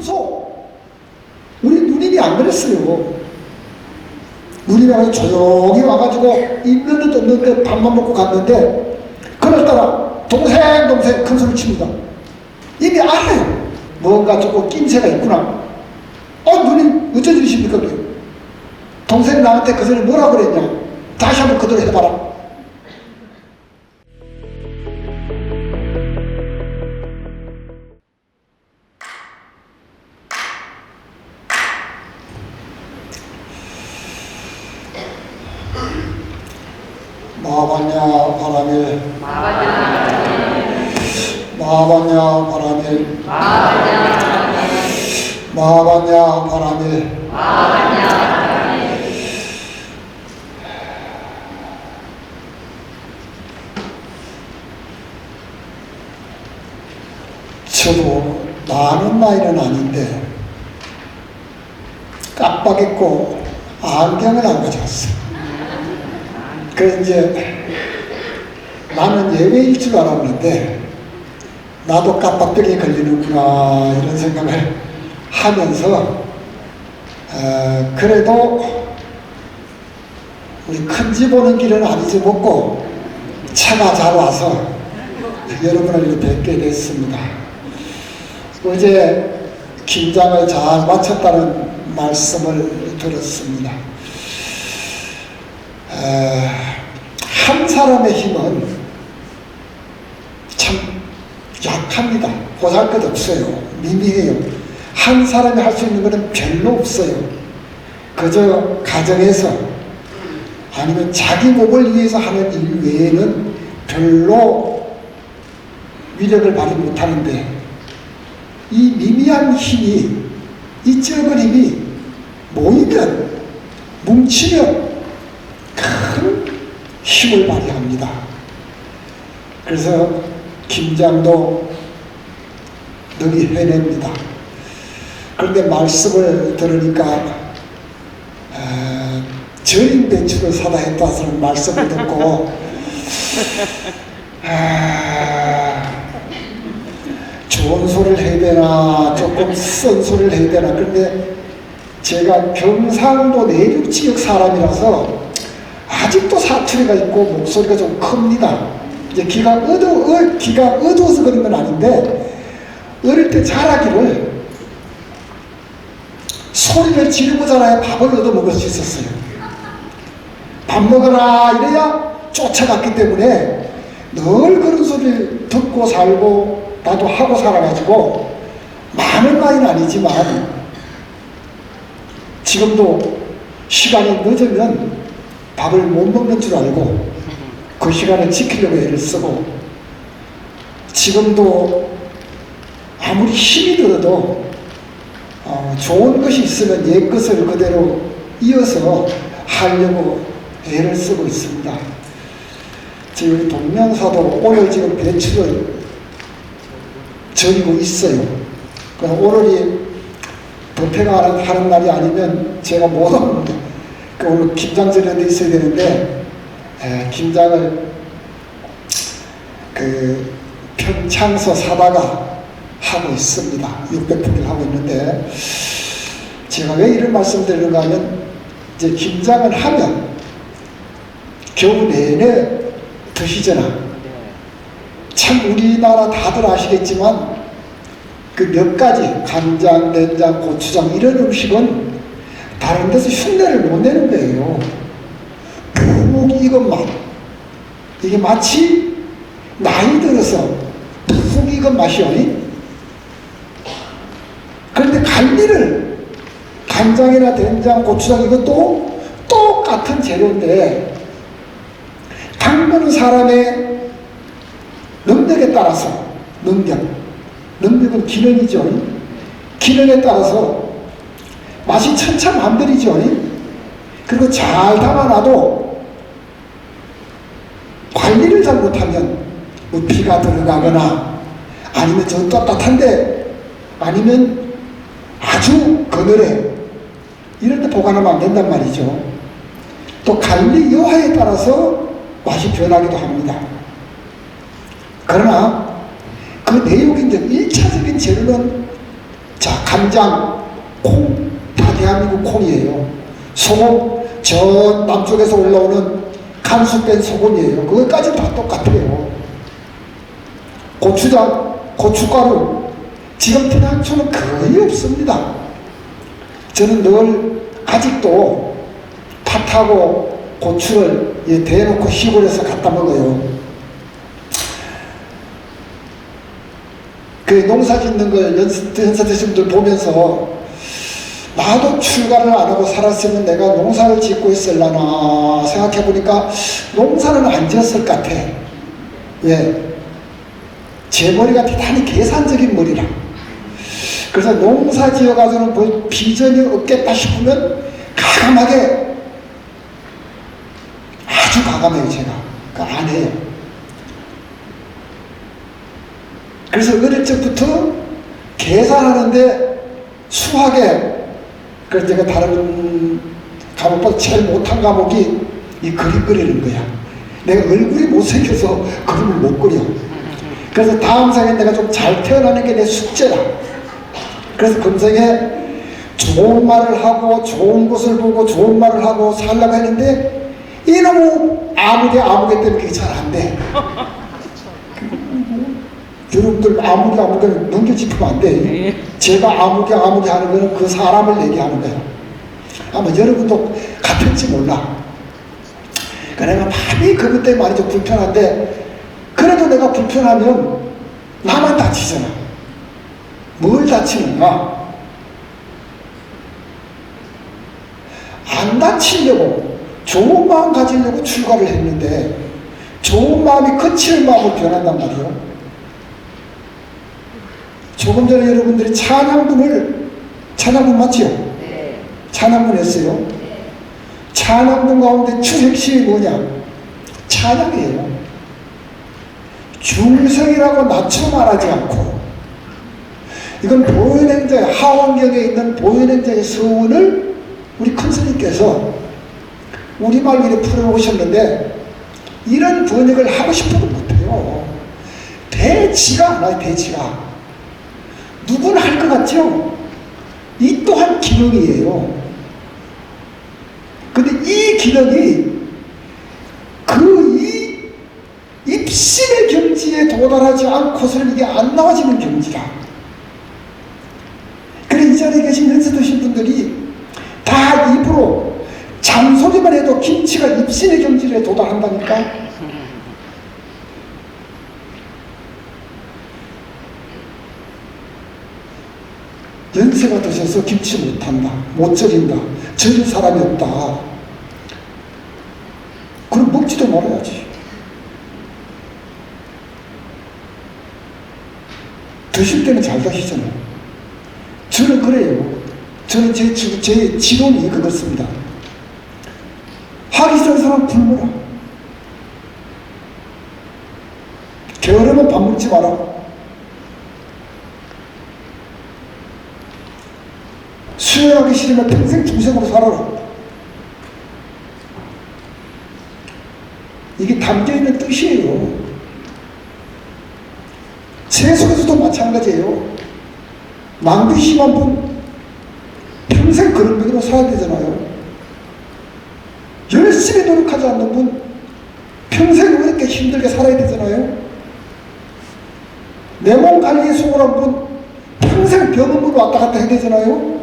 평소 우리 누님이 안 그랬어요. 누님이 아주 조용히 와가지고 있는 듯 없는 듯 밥만 먹고 갔는데 그날따라 동생 큰 소리 칩니다. 이미 알아요. 뭔가 조금 낌새가 있구나. 누님 어쩐 일이십니까? 그래요. 동생 나한테 그 전에 뭐라 그랬냐? 다시 한번 그대로 해봐라. 마하반야 바라밀 마하반야 바라밀 마하반야 바라밀 저도 많은 나이는 아닌데 깜빡했고 안경을 안 가져왔어요. 그래서 이제 나는 예외일 줄 알았는데 나도 깜빡병에 걸리는구나 이런 생각을 하면서 그래도 우리 큰 집 오는 길은 안 잊어먹고 차가 잘 와서 여러분을 뵙게 됐습니다. 어제 김장을 잘 마쳤다는 말씀을 들었습니다. 한 사람의 힘은 참 약합니다. 보잘것없어요. 미미해요. 한 사람이 할 수 있는 것은 별로 없어요. 그저 가정에서 아니면 자기 몸을 위해서 하는 일 외에는 별로 위력을 발휘 못하는데 이 미미한 힘이, 이 적은 힘이 모이면, 뭉치면 큰 힘을 발휘합니다. 그래서 김장도 능히 해냅니다. 그런데 말씀을 들으니까 절임 배추를 사다 했다는 말씀을 듣고 좋은 소리를 해야 되나 조금 쓴 소리를 해야 되나. 그런데 제가 경상도 내륙 지역 사람이라서 아직도 사투리가 있고 목소리가 좀 큽니다. 이제 귀가 어두워서 그런 건 아닌데 어릴 때 자라기를 소리를 지르고자라야 밥을 얻어 먹을 수 있었어요. 밥 먹어라 이래야 쫓아갔기 때문에 늘 그런 소리를 듣고 살고 나도 하고 살아가지고 많은 나이는 아니지만 지금도 시간이 늦으면 밥을 못 먹는 줄 알고 그 시간을 지키려고 애를 쓰고 지금도 아무리 힘이 들어도 좋은 것이 있으면 옛 것을 그대로 이어서 하려고 애를 쓰고 있습니다. 저희 동명사도 오늘 지금 배추를 절이고 있어요. 오늘이 법회가 하는 날이 아니면 제가 못 옵니다. 오늘 김장 절이는 데 있어야 되는데 김장을 평창서 사다가 하고 있습니다. 600품을 하고 있는데 제가 왜 이런 말씀 드리는가 하면 이제 김장을 하면 겨우 내내 드시잖아. 참 우리나라 다들 아시겠지만 그 몇 가지 간장, 된장, 고추장 이런 음식은 다른 데서 흉내를 못 내는 거예요. 푹 익은 맛. 이게 마치 나이 들어서 푹 익은 맛이요. 그런데 갈비를 간장이나 된장, 고추장 이것도 똑같은 재료인데 담그는 사람의 능력에 따라서 능력은 기능이죠. 기능에 따라서 맛이 천차만별이죠. 그리고 잘 담아놔도 관리를 잘못하면 뭐 피가 들어가거나 아니면 저 떳떳한데 아니면 아주 그늘에 이런 데 보관하면 안 된단 말이죠. 또 관리 여하에 따라서 맛이 변하기도 합니다. 그러나 그 내용인적 1차적인 재료는 자 간장, 콩, 다 대한민국 콩이에요. 소금, 저 남쪽에서 올라오는 간수 뺀 소금이에요. 그것까지 다 똑같아요. 고추장, 고춧가루, 지금 피난처는 거의 없습니다. 저는 늘 아직도 팥하고 고추를 대놓고 시골에서 갖다 먹어요. 그 농사 짓는 걸 연세 드신 분들 보면서 나도 출가를 안 하고 살았으면 내가 농사를 짓고 있을라나 생각해 보니까 농사는 안 지었을 것 같아. 왜? 제 머리가 대단히 계산적인 머리라. 그래서 농사 지어가지고는 뭐 비전이 없겠다 싶으면 가감하게, 아주 가감해요 제가. 그러니까 안 해요. 그래서 어릴 적부터 계산하는데 수학에, 그래서 제가 다른 과목보다 제일 못한 과목이 이 그림 그리는 거야. 내가 얼굴이 못생겨서 그림을 못 그려. 그래서 다음 생에 내가 좀 잘 태어나는 게 내 숙제라. 그래서 금생에 좋은 말을 하고 좋은 것을 보고 좋은 말을 하고 살려고 했는데 이놈의 아무개 때문에 그게 잘 안 돼. 여러분들 아무개 넘겨짚으면 안 돼. 제가 아무개 하는 거는 그 사람을 얘기하는 거야. 아마 여러분도 같을지 몰라. 그러니까 내가 많이 그것 때문에 많이 좀 불편한데, 그래도 내가 불편하면 나만 다치잖아. 뭘 다치는가? 안 다치려고 좋은 마음 가지려고 출가를 했는데 좋은 마음이 거칠 마음으로 변한단 말이에요. 조금 전에 여러분들이 찬양분 맞지요? 네. 찬양분 했어요. 네. 찬양분 가운데 주핵심이 뭐냐? 찬양이에요. 중성이라고 낮춰 말하지 않고, 이건 보현행자의, 하원경에 있는 보현행자의 서원을 우리 큰스님께서 우리말로 이렇게 풀어오셨는데, 이런 번역을 하고 싶어도 못해요. 대지가 안 와요. 대지가. 누구나 할 것 같죠? 이 또한 기능이에요. 근데 이 기능이 이 입신의 경지에 도달하지 않고서는 이게 안 나와지는 경지라. 그래, 이 자리에 계신 연세 드신 분들이 다 입으로 잔소리만 해도 김치가 입신의 경지에 도달한다니까. 연세가 드셔서 김치 못한다, 못 절인다, 절인 사람이 없다, 그럼 먹지도 말아야지. 드실 때는 잘 드시잖아요. 저는 그래요. 저는 제 지론이 그렇습니다. 하기 싫은 사람 굶어라. 게으르면 밥 먹지 마라. 수행하기 싫으면 평생 중생으로 살아라. 이게 담겨있는 뜻이에요. 세속에서도 마찬가지예요. 낭비 심한 분 평생 그런 분으로 살아야 되잖아요. 열심히 노력하지 않는 분 평생 그렇게 힘들게 살아야 되잖아요. 내 몸 관리에 소홀한 분 평생 병원으로 왔다 갔다 해야 되잖아요.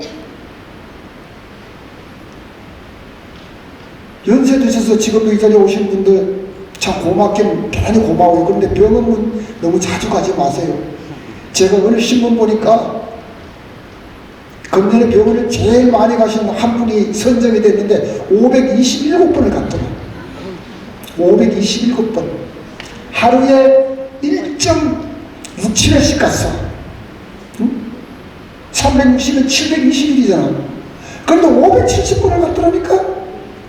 연세 드셔서 지금도 이 자리에 오신 분들 참 고맙긴 대단히 고마워요. 그런데 병원은 너무 자주 가지 마세요. 제가 오늘 신문 보니까 금년에 병원을 제일 많이 가신 한 분이 선정이 됐는데 527번을 갔더라. 527번. 하루에 1.67회씩 갔어. 응? 360은 720일이잖아. 그런데 570번을 갔더라니까.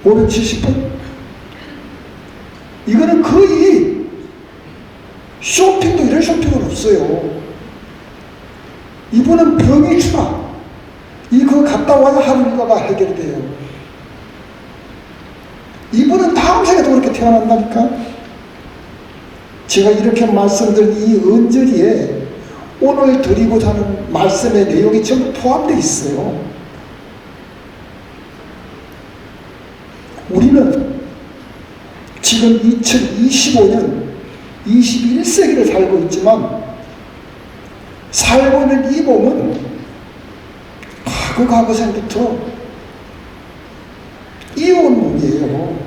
570번. 이거는 거의 쇼핑도 이런 쇼핑은 없어요. 이분은 병이 추라. 이거 갔다 와야 하루 일과가 해결이 돼요. 이분은 다음 생에도 그렇게 태어난다니까. 제가 이렇게 말씀드린 이 언저리에 오늘 드리고자 하는 말씀의 내용이 전부 포함되어 있어요. 우리는 지금 2025년 21세기를 살고 있지만 살고 있는 이 몸은 과거생부터 이어온 몸이에요.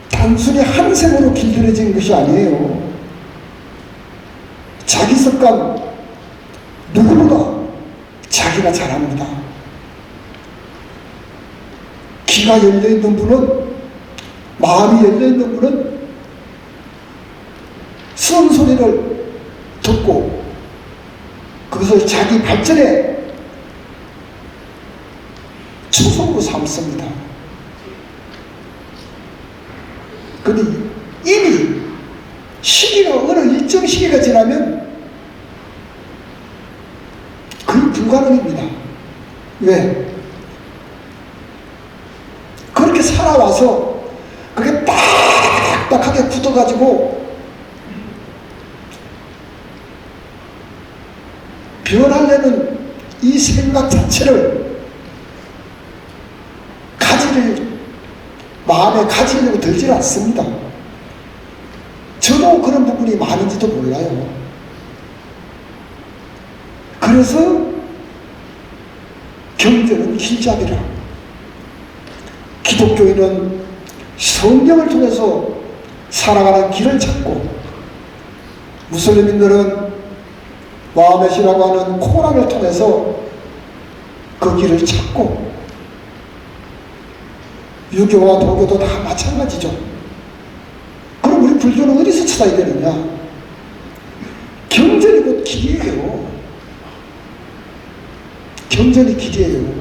단순히 한 생으로 길들여진 것이 아니에요. 자기 습관 누구보다 자기가 잘합니다. 귀가 열려있는 분은, 마음이 열려있는 분은 쓰는 소리를 듣고 그것을 자기 발전에 초석으로 삼습니다. 그런데 이미 시기가, 어느 일정 시기가 지나면 거의 불가능입니다. 왜? 그렇게 살아와서 그게 딱딱하게 굳어가지고 변하려는 이 생각 자체를 마음에 가지려고 들질 않습니다. 저도 그런 부분이 많은지도 몰라요. 그래서 경전은 길잡이라, 기독교인은 성경을 통해서 살아가는 길을 찾고, 무슬림인들은 마하멧이라고 하는 코란을 통해서 그 길을 찾고, 유교와 도교도 다 마찬가지죠. 그럼 우리 불교는 어디서 찾아야 되느냐? 경전이 곧 길이에요. 경전이 길이에요.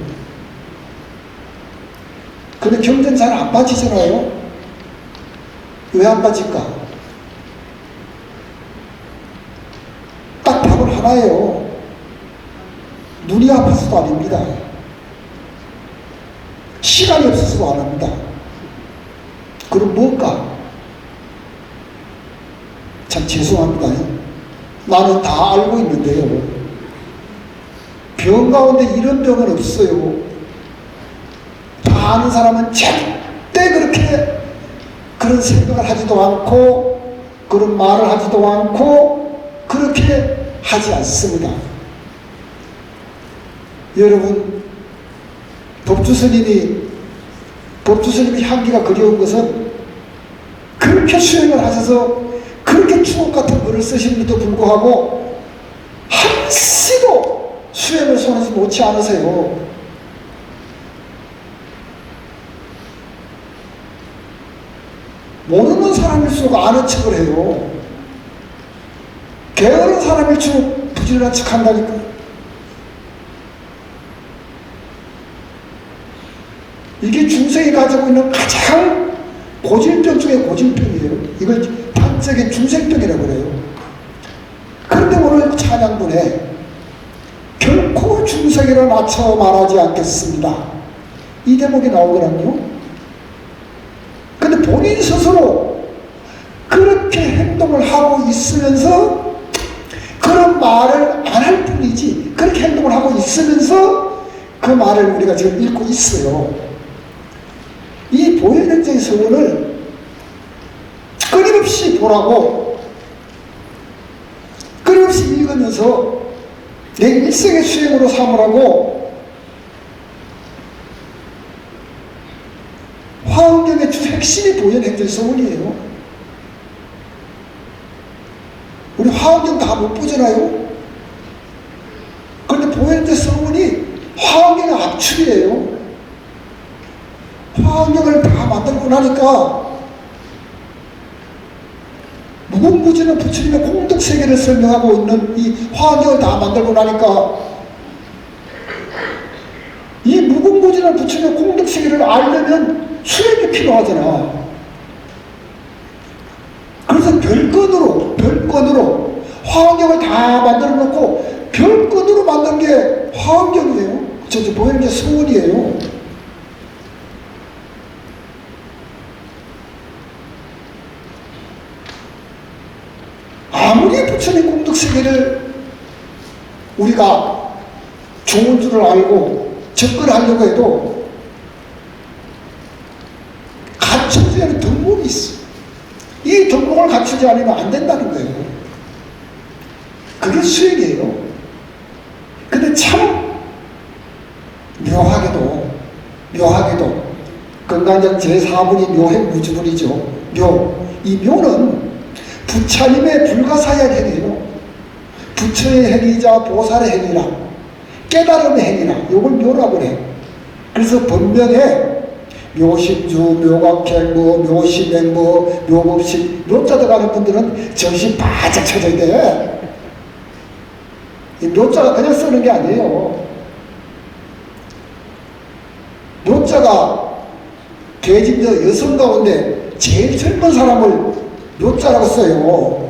근데 경전 잘 안 빠지잖아요. 왜 안 빠질까? 딱 답은 하나예요. 눈이 아파서도 아닙니다. 시간이 없어서도 안 합니다. 그럼 뭘까? 참 죄송합니다. 나는 다 알고 있는데요. 병 가운데 이런 병은 없어요. 다 아는 사람은 절대 그렇게 그런 생각을 하지도 않고 그런 말을 하지도 않고 그렇게 하지 않습니다. 여러분, 법주스님이 향기가 그리운 것은 그렇게 수행을 하셔서 그렇게 추억 같은 글을 쓰시는데도 불구하고 한시도 수행을 손에서 놓지 않으세요. 모르는 사람일수록 아는 척을 해요. 게으른 사람일수록 부지런한 척 한다니까. 이게 중생이 가지고 있는 가장 고질병 중에 고질병이에요. 이걸 단적인 중생병이라고 그래요. 그런데 오늘 찬양문에 결코 중생이라 낮춰 말하지 않겠습니다, 이 대목이 나오거든요. 근데 본인 스스로 그렇게 행동을 하고 있으면서 그런 말을 안 할 뿐이지, 그렇게 행동을 하고 있으면서 그 말을 우리가 지금 읽고 있어요. 이 보현행자의 서원을 끊임없이 보라고, 끊임없이 읽으면서 내 일생의 수행으로 삼으라고 화엄경의 주 핵심이 보현행자의 서원이에요. 우리 화엄경 다 못 보잖아요. 그런데 보현행자의 서원이 화엄경의 압축이에요. 화엄경을 다 만들고 나니까 무궁무진한 부처님의 공덕세계를 설명하고 있는 이 화엄경을 다 만들고 나니까 이 무궁무진한 부처님의 공덕세계를 알려면 수행이 필요하잖아. 그래서 별건으로 화엄경을 다 만들어 놓고 별건으로 만든 게 화엄경이에요. 저 보이는 게 서원이에요. 아무리 부처님 공덕세계를 우리가 좋은 줄을 알고 접근하려고 해도 갖춰져야 하는 덕목이 있어. 이 덕목을 갖추지 않으면 안 된다는 거예요. 그게 수행이에요. 근데 참 묘하게도 건강정 제4분이 묘행무주분이죠. 이 묘는 부처님의 불가사의한 행위예요. 부처의 행위자 보살의 행위라, 깨달음의 행위라, 이걸 묘라고 해. 그래서 본명에 묘심주, 묘각행무, 묘심행무, 묘법식, 묘자 들어가는 분들은 정신 바짝 쳐져야 돼. 이 묘자가 그냥 쓰는 게 아니에요. 묘자가 대집여 여성 가운데 제일 젊은 사람을 묘자라고 써요.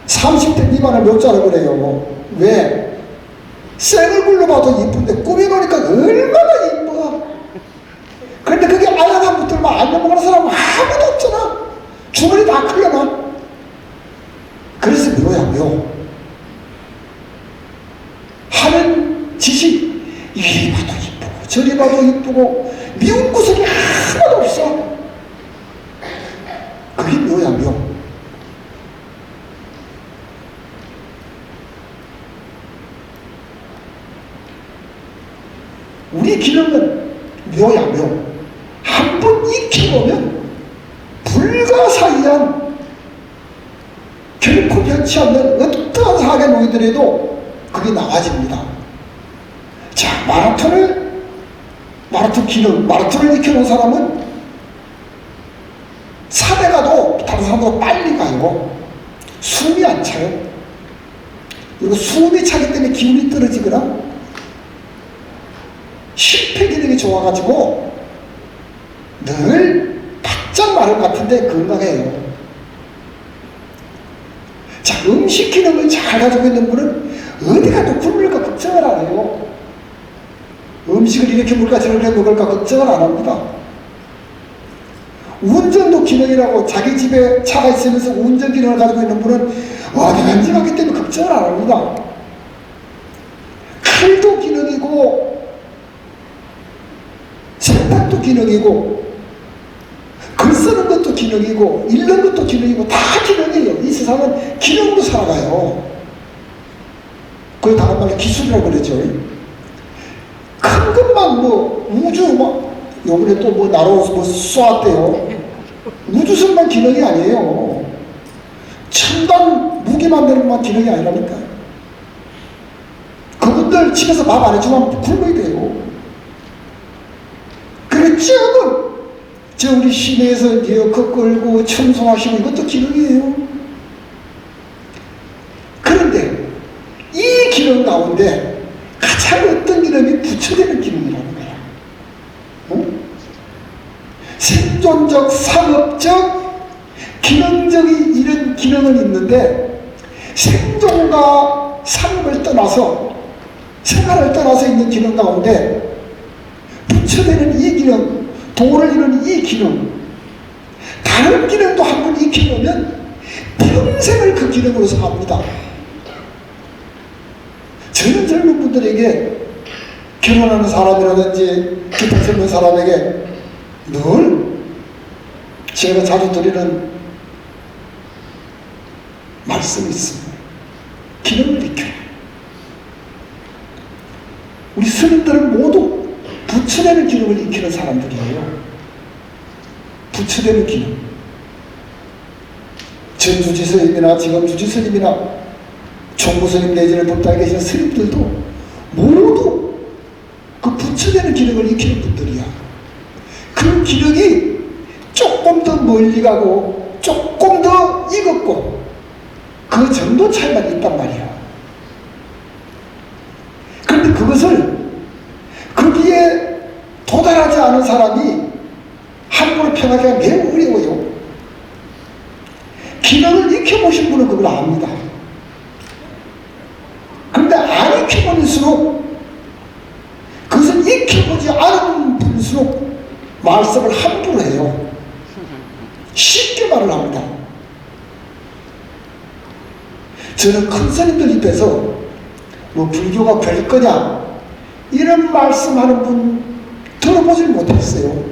30대 미만을 묘자라고 그래요. 왜? 생 얼굴로 봐도 이쁜데 꾸며놓으니까 얼마나 이뻐. 그런데 그게 아양한 분들만 안 넘어가는 사람은 아무도 없잖아. 주머니 다 클려나. 그래서 묘야, 묘. 하는 짓이 이리 봐도 이쁘고 저리 봐도 이쁘고 미운 구석이 하나도 없어. 그게 묘야, 묘. 우리 기능은 묘야, 묘. 한 번 익혀보면 불가사의한, 결코 변치 않는 어떠한 사악에 놓이더라도 그게 나아집니다. 자, 마라톤을 익혀놓은 사람은 산에 가도 다른 사람보다 빨리 가요. 숨이 안 차요. 그리고 숨이 차기 때문에 기운이 떨어지거나 심폐 기능이 좋아가지고 늘 바짝 마를 것 같은데 건강해요. 자, 음식 기능을 잘 가지고 있는 분은 어디 가도 굶을까 걱정을 안 해요. 음식을 이렇게 먹을까 저렇게 먹을까 걱정을 안 합니다. 운전도 기능이라고 자기 집에 차가 있으면서 운전 기능을 가지고 있는 분은 어디 간지 가기 때문에 걱정을 안 합니다. 칼도 기능이고 세탁도 기능이고 글 쓰는 것도 기능이고 읽는 것도 기능이고 다 기능이에요. 이 세상은 기능으로 살아가요. 그걸 다른 말로 기술이라고 그러죠. 큰 것만 우주 요번에 또 나로 쏘았대요. 우주선만 기능이 아니에요. 첨단 무기 만드는 것만 기능이 아니라니까. 그분들 집에서 밥 안 해주면 굶어야 돼요. 그래 저 우리 시내에서 리어커 끌고 청소하시고 이것도 기능이에요. 그런데 이 기능 가운데 가장 어떤 기능이 부처되는 기능이라는 거야. 응? 생존적, 상업적, 기능적인 이런 기능은 있는데 생존과 상업을 떠나서 생활을 떠나서 있는 기능 가운데 부처되는 이 기능, 도를 이루는 이 기능, 다른 기능도 한 번 익혀놓으면 평생을 그 기능으로 삽니다. 저는 젊은 분들에게 결혼하는 사람이라든지 기타 젊은 사람에게 늘 제가 자주 드리는 말씀이 있습니다. 기능을 익혀라. 우리 스님들은 모두 부처되는 기능을 익히는 사람들이에요. 부처되는 기능. 전주지스님이나 지금 주지스님이나 총무스님 내지는 법당에 계시는 스님들도 모두 그 부처되는 기능을 익히는 분들이야. 그 기능이 조금 더 멀리 가고 조금 더 익었고 그 정도 차이만 있단 말이야. 그런데 그것을 거기에 도달하지 않은 사람이 함부로 평하기가 매우 어려워요. 기능을 익혀보신 분은 그걸 압니다. 그런데 안 익혀볼수록 그것을 익혀보지 않은 분일수록 말씀을 함부로 해요. 쉽게 말을 합니다. 저는 큰 스님들 입에서 뭐 불교가 별 거냐 이런 말씀하는 분 들어보질 못했어요.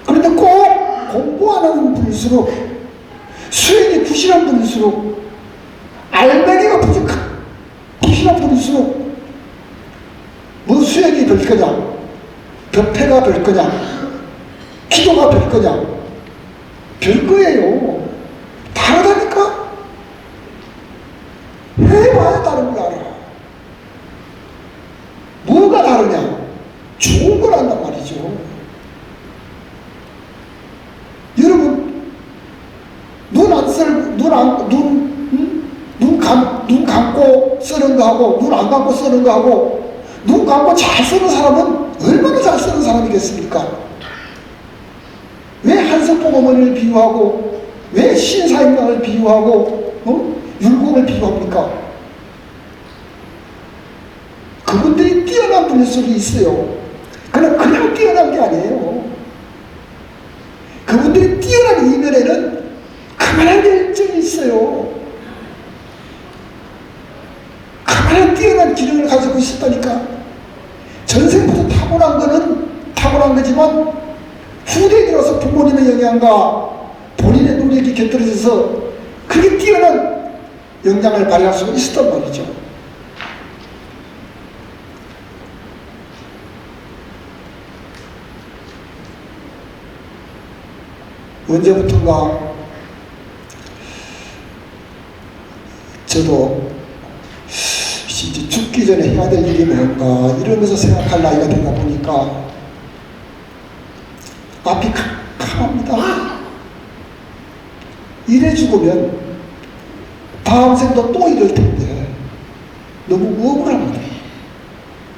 그런데 꼭 공부 안 하는 분일수록 수행이 부실한 분일수록 알맹이가 부실한 분일수록 뭐 수행이 별 거냐 법회가 별 거냐 기도가 별 거냐 별 거예요. 다르다니까. 해봐야 다른 걸 알아. 뭐가 다르냐? 좋은 걸 안단 말이죠. 여러분, 눈 감고 쓰는 거하고, 눈 안 감고 쓰는 거하고, 눈 감고 잘 쓰는 사람은 얼마나 잘 쓰는 사람이겠습니까? 왜 한석봉어머니를 비유하고, 왜 신사임당을 비유하고, 율곡을 비유합니까? 그분들이 뛰어난 분일 수도 있어요. 그러나 그냥 뛰어난 게 아니에요. 그분들이 뛰어난 이면에는 그만한 열정이 있어요. 그만한 뛰어난 기능을 가지고 있었다니까. 전생부터 타고난 거는 타고난 거지만 후대에 들어서 부모님의 영향과 본인의 노력이 곁들여져서 그게 뛰어난 영향을 발휘할 수 있었단 말이죠. 언제부턴가 저도 이제 죽기 전에 해야 될 일이 뭔가 이런 것을 생각할 나이가 되다 보니까 앞이 캄캄합니다. 이래 죽으면 다음 생도 또 이럴 텐데 너무 우울합니다.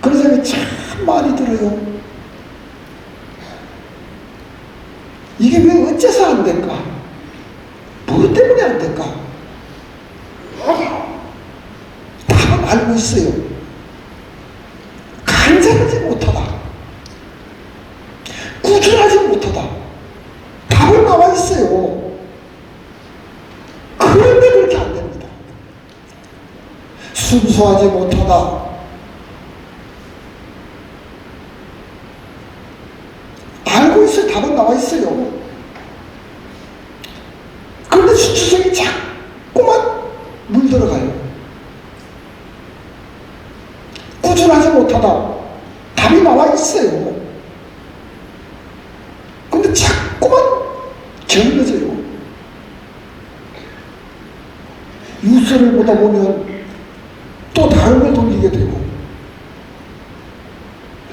그런 생각이 참 많이 들어요. 이게 왜 어째서 안 될까? 뭐 때문에 안 될까? 답은 알고 있어요. 간절하지 못하다. 꾸준하지 못하다. 답은 나와 있어요. 그런데 그렇게 안 됩니다. 순수하지 못하다. 알고 있어요. 답은 나와 있어요. 그런데 수치성이 자꾸만 물들어가요. 꾸준하지 못하다. 답이 나와 있어요. 근데 자꾸만 게을러져요. 뉴스를 보다 보면 또 다른 걸 돌리게 되고,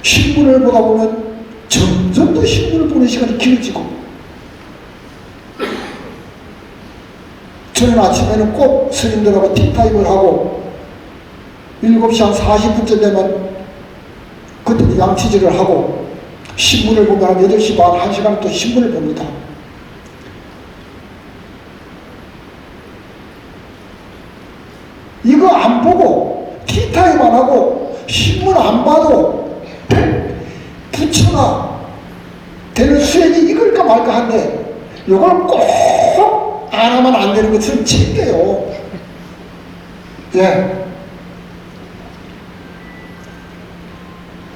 신문을 보다 보면 점점 더 신문을 보는 시간이 길어지고, 저는 아침에는 꼭 스님들하고 티타임을 하고 7시 한 40분쯤 되면 그때 양치질을 하고 신문을 보면 한 8시 반, 1시간 또 신문을 봅니다. 이거 안 보고 티타임 안 하고 신문 안 봐도 부처가 되는 수행이 이걸까 말까 한데 이걸 꼭 안 하면 안 되는 것처럼 챙겨요. 예.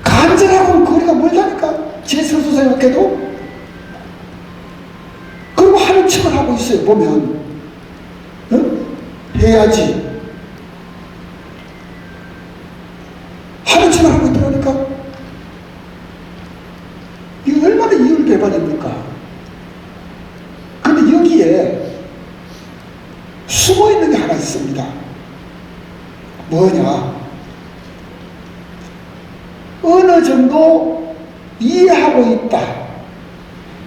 간절하고는 거리가 멀다니까. 제 스스로 생각해도. 그리고 하는 척을 하고 있어요. 보면 해야지 하는 척을 하고 있더라니까. 이거 얼마나 이율배반입니까? 근데 여기에 숨어있는 게 하나 있습니다. 뭐냐? 어느 정도 이해하고 있다.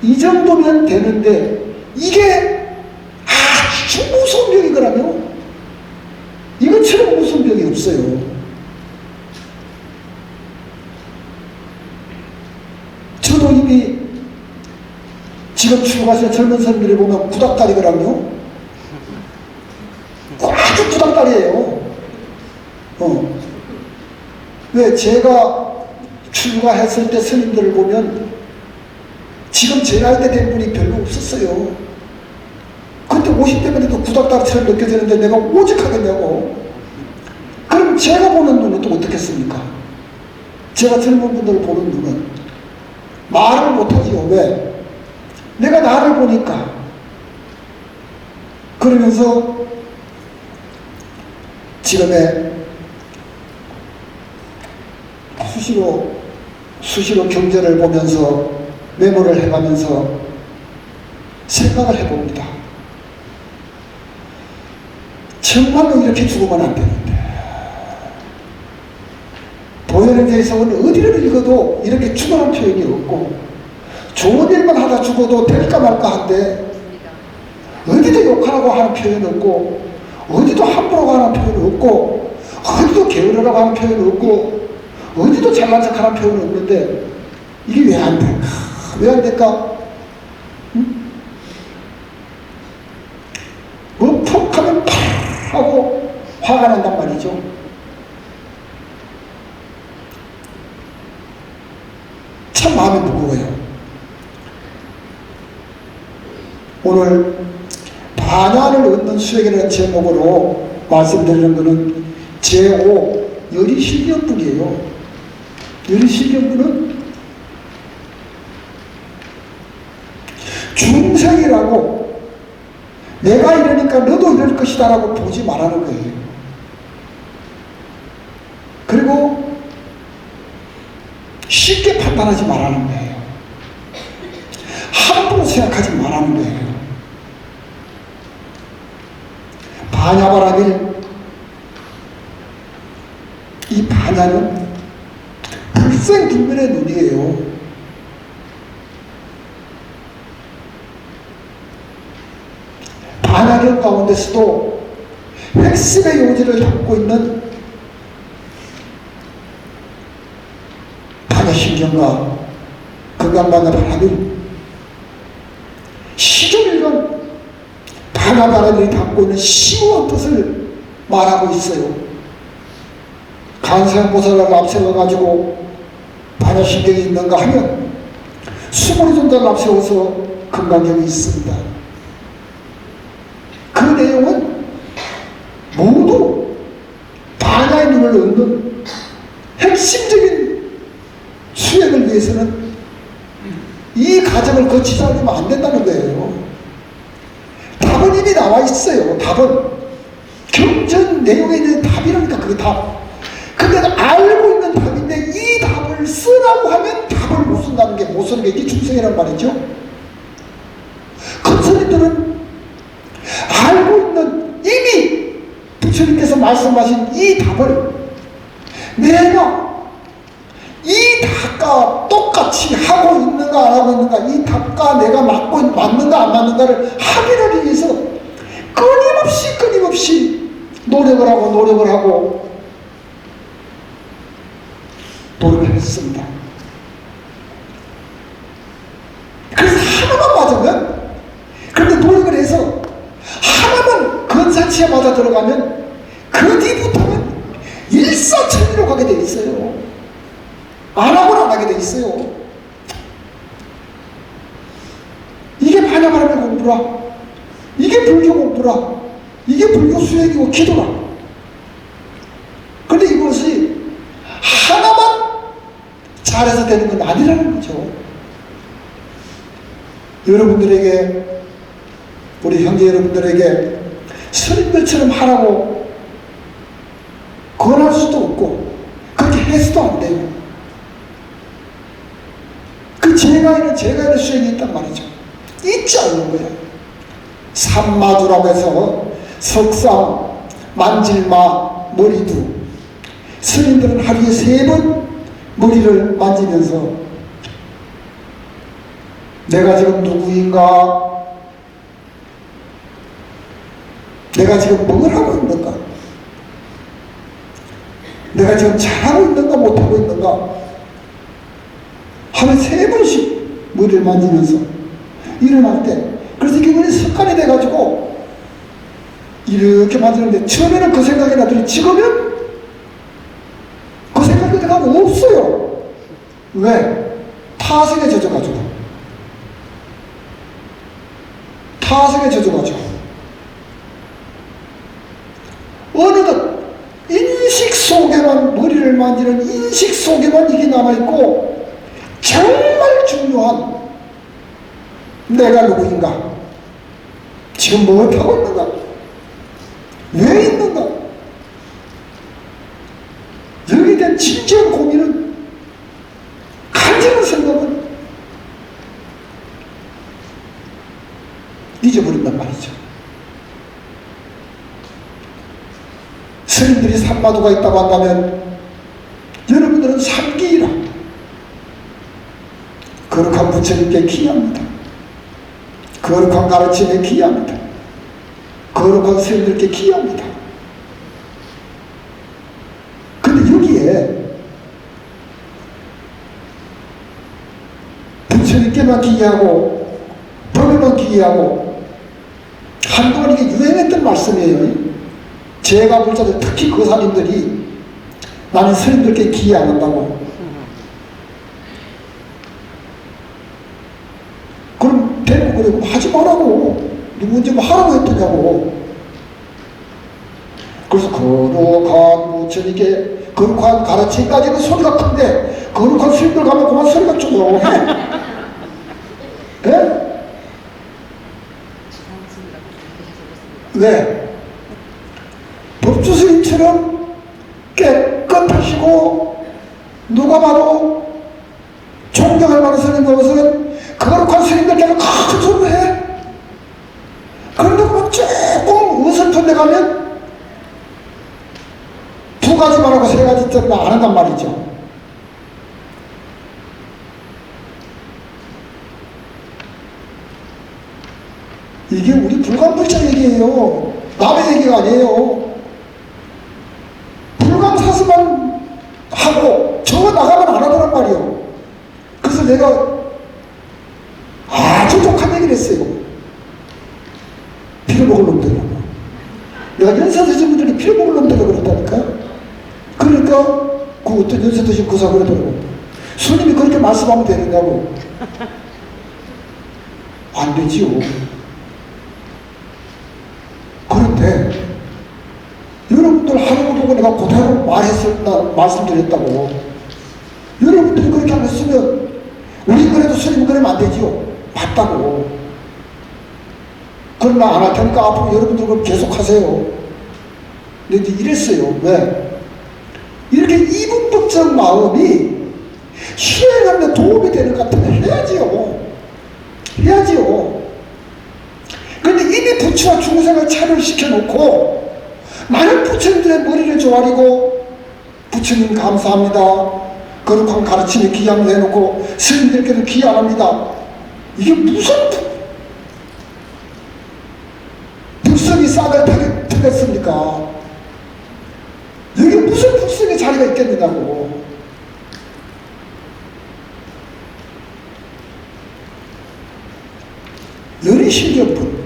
이 정도면 되는데 이게 아주 무서운 병이거든요. 이것처럼 무서운 병이 없어요. 저도 이미 지금 출가하시는 젊은 사람들이 보면 구닥다리거든요. 아주 구닥다리예요. 왜 제가 출가했을 때 스님들을 보면 지금 제 나이 때 된 분이 별로 없었어요. 근데 그때 50대만 해도 구닥다리처럼 느껴지는데 내가 오직하겠냐고. 그럼 제가 보는 눈은 또 어떻겠습니까? 제가 젊은 분들을 보는 눈은 말을 못하지요. 왜? 내가 나를 보니까. 그러면서 지금의 수시로 경제를 보면서 메모를 해가면서 생각을 해봅니다. 정말로 이렇게 죽으면 안 되는데. 도연행자에서는 어디를 읽어도 이렇게 죽으라는 표현이 없고, 좋은 일만 하다 죽어도 될까 말까 한데, 어디도 욕하라고 하는 표현 없고, 어디도 함부로 하는 표현 없고, 어디도 게으르라고 하는 표현 없고, 어디도 잘난 척 하는 표현 없는데, 이게 왜 안 될까? 왜 안 될까? 응? 뭐 푹 하면 팍 하고 화가 난단 말이죠. 참 마음이 무거워요. 오늘 반야를 얻는 수행이라는 제목으로 말씀드리는 것은 제5 여리실견문이에요. 여리실견문은 중생이라고 내가 이러니까 너도 이럴 것이다 라고 보지 말라는 거예요. 그리고 쉽게 판단하지 말라는 거예요. 함부로 생각하지 말라는 거예요. 반야바라밀, 이 반야는 불생불멸의 눈이에요. 반야경 가운데서도 핵심의 요지를 담고 있는 반야심경과 건강반야바라밀, 시조일관 반야바라밀이 담고 있는 심오한 뜻을 말하고 있어요. 간세음보살을 앞세워가지고 반야심경이 있는가 하면 수고리존자를 앞세워서 건강경이 있습니다. 그 내용은 모두 반야의 눈을 얻는 핵심적인 수행을 위해서는 이 과정을 거치지 않으면 안 된다는 거예요. 답은 이미 나와 있어요. 답은 경전 내용에 있는 답이라니까. 그게 답. 근데 알고 있는 답인데 이 답을 쓰라고 하면 답을 못 쓴다는 게, 못 쓰는 게 이게 중생이란 말이죠. 큰 스님들은 알고 있는, 이미 부처님께서 말씀하신 이 답을 내가 이 답과 똑같이 하고 있는가 안 하고 있는가, 이 답과 내가 맞는가 안 맞는가를 확인하기 위해서 끊임없이 노력을 하고 노력을 했습니다. 그래서 하나만 맞으면, 그런데 노력을 해서 하나만 근사치에 맞아 들어가면 그 뒤부터는 일사천리로 가게 돼 있어요. 안 하고는 안 하게 돼 있어요. 이게 반야바라밀 공부라. 이게 불교 공부라. 이게 불교 수행이고 기도라. 그런데 이것이 하나만 잘해서 되는 건 아니라는 거죠. 여러분들에게, 우리 형제 여러분들에게 스님들처럼 하라고 권할 수도 없고 그렇게 해서도 안 돼요. 그 제가 있는 수행이 있단 말이죠. 있지 않는 거예요. 삼마두라고 해서 석상, 만질마, 머리두. 스님들은 하루에 3번 머리를 만지면서 내가 지금 누구인가? 내가 지금 뭘 하고 있는가? 내가 지금 잘하고 있는가 못하고 있는가? 하루에 3번씩 머리를 만지면서 일어날 때, 그래서 이게 습관이 돼가지고 이렇게 만지는데, 처음에는 그 생각이 나더니 지금은 그 생각이 내가 없어요. 왜? 타성에 젖어가지고. 어느덧 인식 속에만, 머리를 만지는 인식 속에만 이게 남아있고, 정말 중요한 내가 누구인가, 지금 뭘 하고 있는가, 왜 있는가, 여기에 대한 진지한 고민은, 간절한 생각은 잊어버린단 말이죠. 스님들이 삼마도가 있다고 한다면 여러분들은 삼기이라 거룩한 부처님께 기여합니다. 거룩한 가르침에 기여합니다. 거룩한 스님들께 기여합니다. 근데 여기에 부처님께만 기여하고 법에만 기여하고, 한동안 이게 유행했던 말씀이에요. 제가 볼 자들, 특히 거사님들이 나는 스님들께 기여 안 한다고. 그럼 대고 그래, 하지 말라고. 누구 언제 뭐 하라고 했더냐고. 그래서 거룩한 부처님께 거룩한 가르침까지는 소리가 큰데, 거룩한 스님들 가면 그만 소리가 조용해. 예? 왜? 법주 스님처럼 깨끗하시고 누가 봐도 존경할 만한 스님 보면서는 거룩한 스님들께서 큰 소리를 해. 그런데 그만 조금 어설픈 데 가면 두 가지만 하고 세 가지 때문에 안 한단 말이죠. 이게 우리 불광불자 얘기예요. 남의 얘기가 아니에요. 불광사스만 하고 저 나가면 안 하더란 말이에요. 그래서 내가 아주 독한 얘기를 했어요. 피려먹을 놈들이라고. 내가 연세 드신 분들이 피려먹을 놈들이라고 그랬다니까. 그러니까 그 어떤 연세 드신 그사 그러더라고. 스님이 그렇게 말씀하면 되느냐고. 안 되지요. 그런데 여러분들 하는 거 보고 내가 그대로 말씀드렸다고. 여러분들이 그렇게 안 했으면 우리 그래도 스님 그러면 안 되지요. 맞다고. 그럼 나 안 할 테니까 앞으로 여러분들 그럼 계속 하세요. 근데 이제 이랬어요. 왜? 이렇게 이분법적 마음이 실행하는 데 도움이 되는 것 같으면 해야지요. 해야지요. 근데 이미 부처와 중생을 차별시켜놓고 많은 부처님들의 머리를 조아리고, 부처님 감사합니다, 거룩한 가르침에 기여를 해놓고 스님들께도 기여 안 합니다. 이게 무슨 불성이 싹을 타겠습니까? 여기 무슨 불성의 자리가 있겠느냐고. 열이 신경분.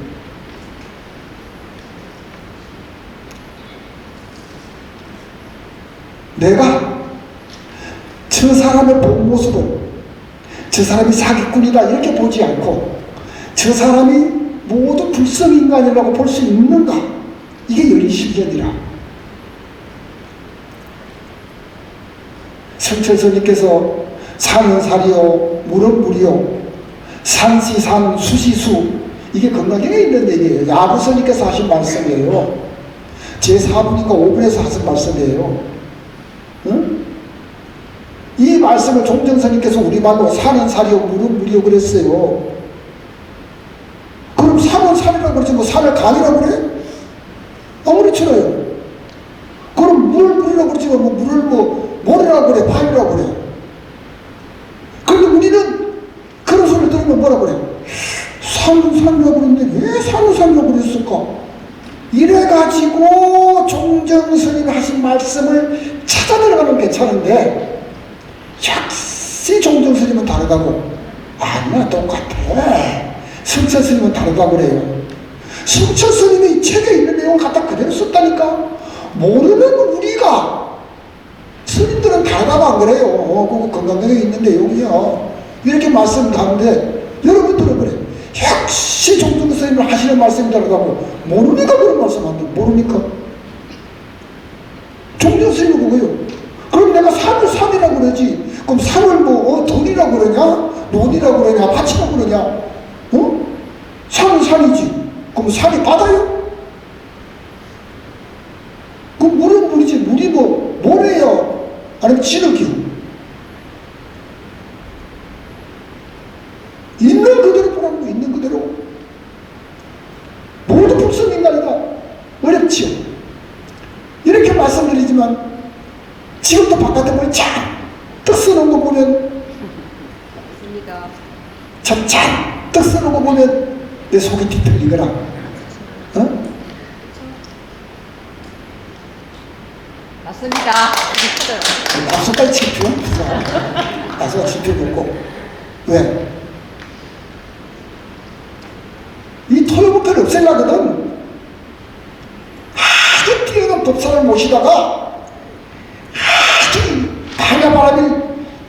내가 저 사람의 본 모습을 저 사람이 사기꾼이다 이렇게 보지 않고 저 사람이 모두 불성인간이라고 볼 수 있는가, 이게 열이실견이라. 성철스님께서 산은 살이요 물은 물이요 산시산 수시수, 이게 건강경에 있는 얘기예요. 야부스님께서 하신 말씀이에요. 제4분인가 5분에서 하신 말씀이에요. 응? 이 말씀을 종정스님께서 우리말로 산은 살이요 물은 물이요 그랬어요. 그럼 산은 산이라고 그러지 뭐 산을 강이라고 그래? 아무리 쳐요. 그럼 물이라고 그러지 뭐 물을 뭐 모래라고 그래, 바위라고 그래. 그런데 우리는 그런 소리를 들으면 뭐라고 그래? 산은 산이라고 그랬는데 왜 산은 산이라고 그랬을까? 이래가지고 종정스님이 하신 말씀을 찾아 들어가면 괜찮은데, 역시 종정스님은 다르다고. 아니야, 똑같아. 승천스님은 다르다고 그래요. 승천스님이 이 책에 있는 내용을 갖다 그대로 썼다니까. 모르는 우리가, 스님들은 다르다고 안 그래요. 그거 건강경에 있는 내용이야. 이렇게 말씀하는데 여러분들은 그래. 역시 종정스님을 하시는 말씀이 다르다고. 모르니까 그런 말씀 안 돼. 모르니까. 종전선이고 그거요. 그럼 내가 산을 산이라고 그러지. 그럼 산을 돈이라고 그러냐? 논이라고 그러냐? 밭이라고 그러냐? 산은 산이지. 그럼 산이 바다요? 그럼 물은 물이지. 물이 모래요? 아니면 진흙이요? 있는 그대로 보라는 거, 있는 그대로. 모두 불성인간이다. 어렵지요. 이렇게 말씀드리지만 지금도 바깥에 뭘 잔뜩 써놓은 거 보면 참 잔뜩 써놓은 거 보면 내 속이 뒤틀리거나 맞습니다. 낙서까지 칠 필요 없어. 낙서가 칠 필요 없고. 왜? 이 토요법회를 없애려거든. 아주 뛰어난 법사를 모시다가 아주 반야바람이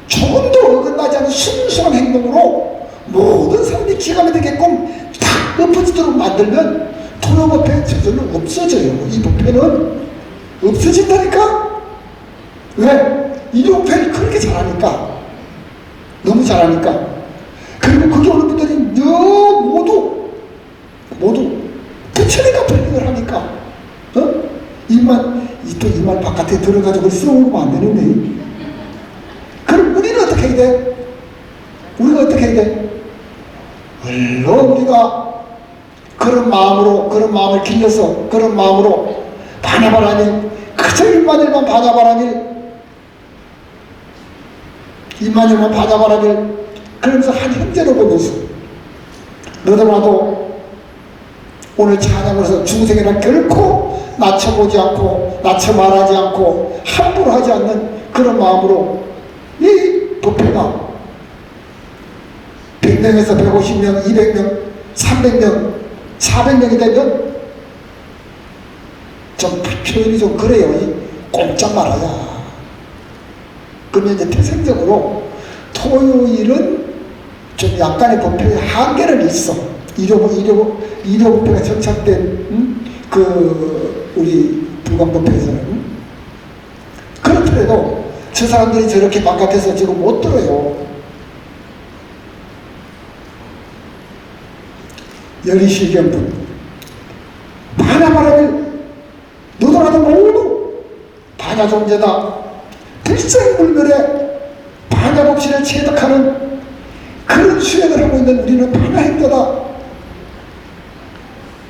조금도 어긋나지 않은 순수한 행동으로 모든 사람이 기감이 되게끔 다 엎어지도록 만들면 토요법회 저절로 없어져요. 이 법회는 없어진다니까? 왜? 이 법회를 그렇게 잘하니까. 너무 잘하니까. 그리고 거기 오는 분들이 모두 부처님 같은 일을 하니까 이 말 바깥에 들어가지고 써오르면 안 되는데. 그럼 우리는 어떻게 해야 돼? 우리가 어떻게 해야 돼? 물론 우리가 그런 마음을 길러서 그런 마음으로 반야바라밀 그저 일만일만 반야바라밀 그러면서 한 형제로 보면서 너도나도 오늘 찬양에서 중생이라 결코 낮춰보지 않고 낮춰 말하지 않고 함부로 하지 않는 그런 마음으로 이 법회가 100명에서 150명, 200명, 300명, 400명이 되면 좀 표현이 좀 그래요. 꼼짝 말아야. 그러면 이제 태생적으로 토요일은 좀 약간의 법회의 한계는 있어. 일요법회가 정착된 우리 불광법회에서는 그렇더라도 저 사람들이 저렇게 바깥에서 지금 못 들어요. 12시경분 반야바라밀 너도나도 모두 반야존재다. 불생불멸의 반야법신을 체득하는 그런 수행을 하고 있는 우리는 반야행자다.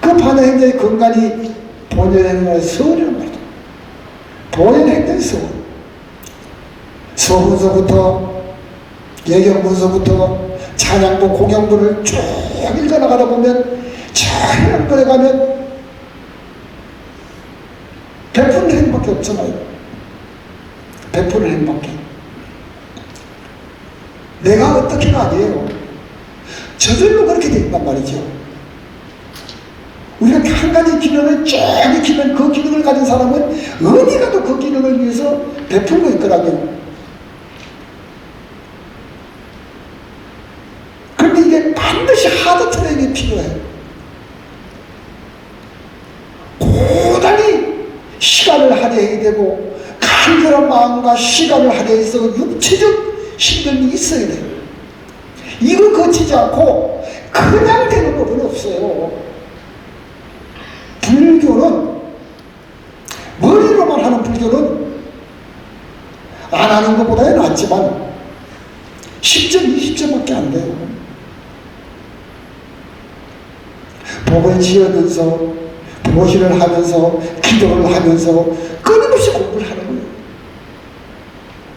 그 반야행자의 근간이 본연행자의 서원이란 말이죠. 본연행자의 서원. 서문서부터 예경문서부터 찬양부 공양부를 쭉 읽어나가다 보면 찬양부에 가면 베푸는 행밖에 없잖아요. 베푸는 행밖에. 내가 어떻게가 아니에요. 저절로 그렇게 된단 말이죠. 우리가 한 가지 기능을 쭉 익히면 그 기능을 가진 사람은 어디 가도 그 기능을 위해서 베풀고 있더라고요. 그런데 이게 반드시 하드 트레이닝이 필요해요. 고단히 시간을 할애해야 되고 간절한 마음과 시간을 할애해서 육체적 힘듦이 있어야 돼요. 이거 거치지 않고 그냥 되는 법은 없어요. 불교는 머리로만 하는 불교는 안 하는 것보다는 낫지만 10점, 20점밖에 안 돼요. 복을 지으면서 보시를 하면서 기도를 하면서 끊임없이 공부를 하는 거예요.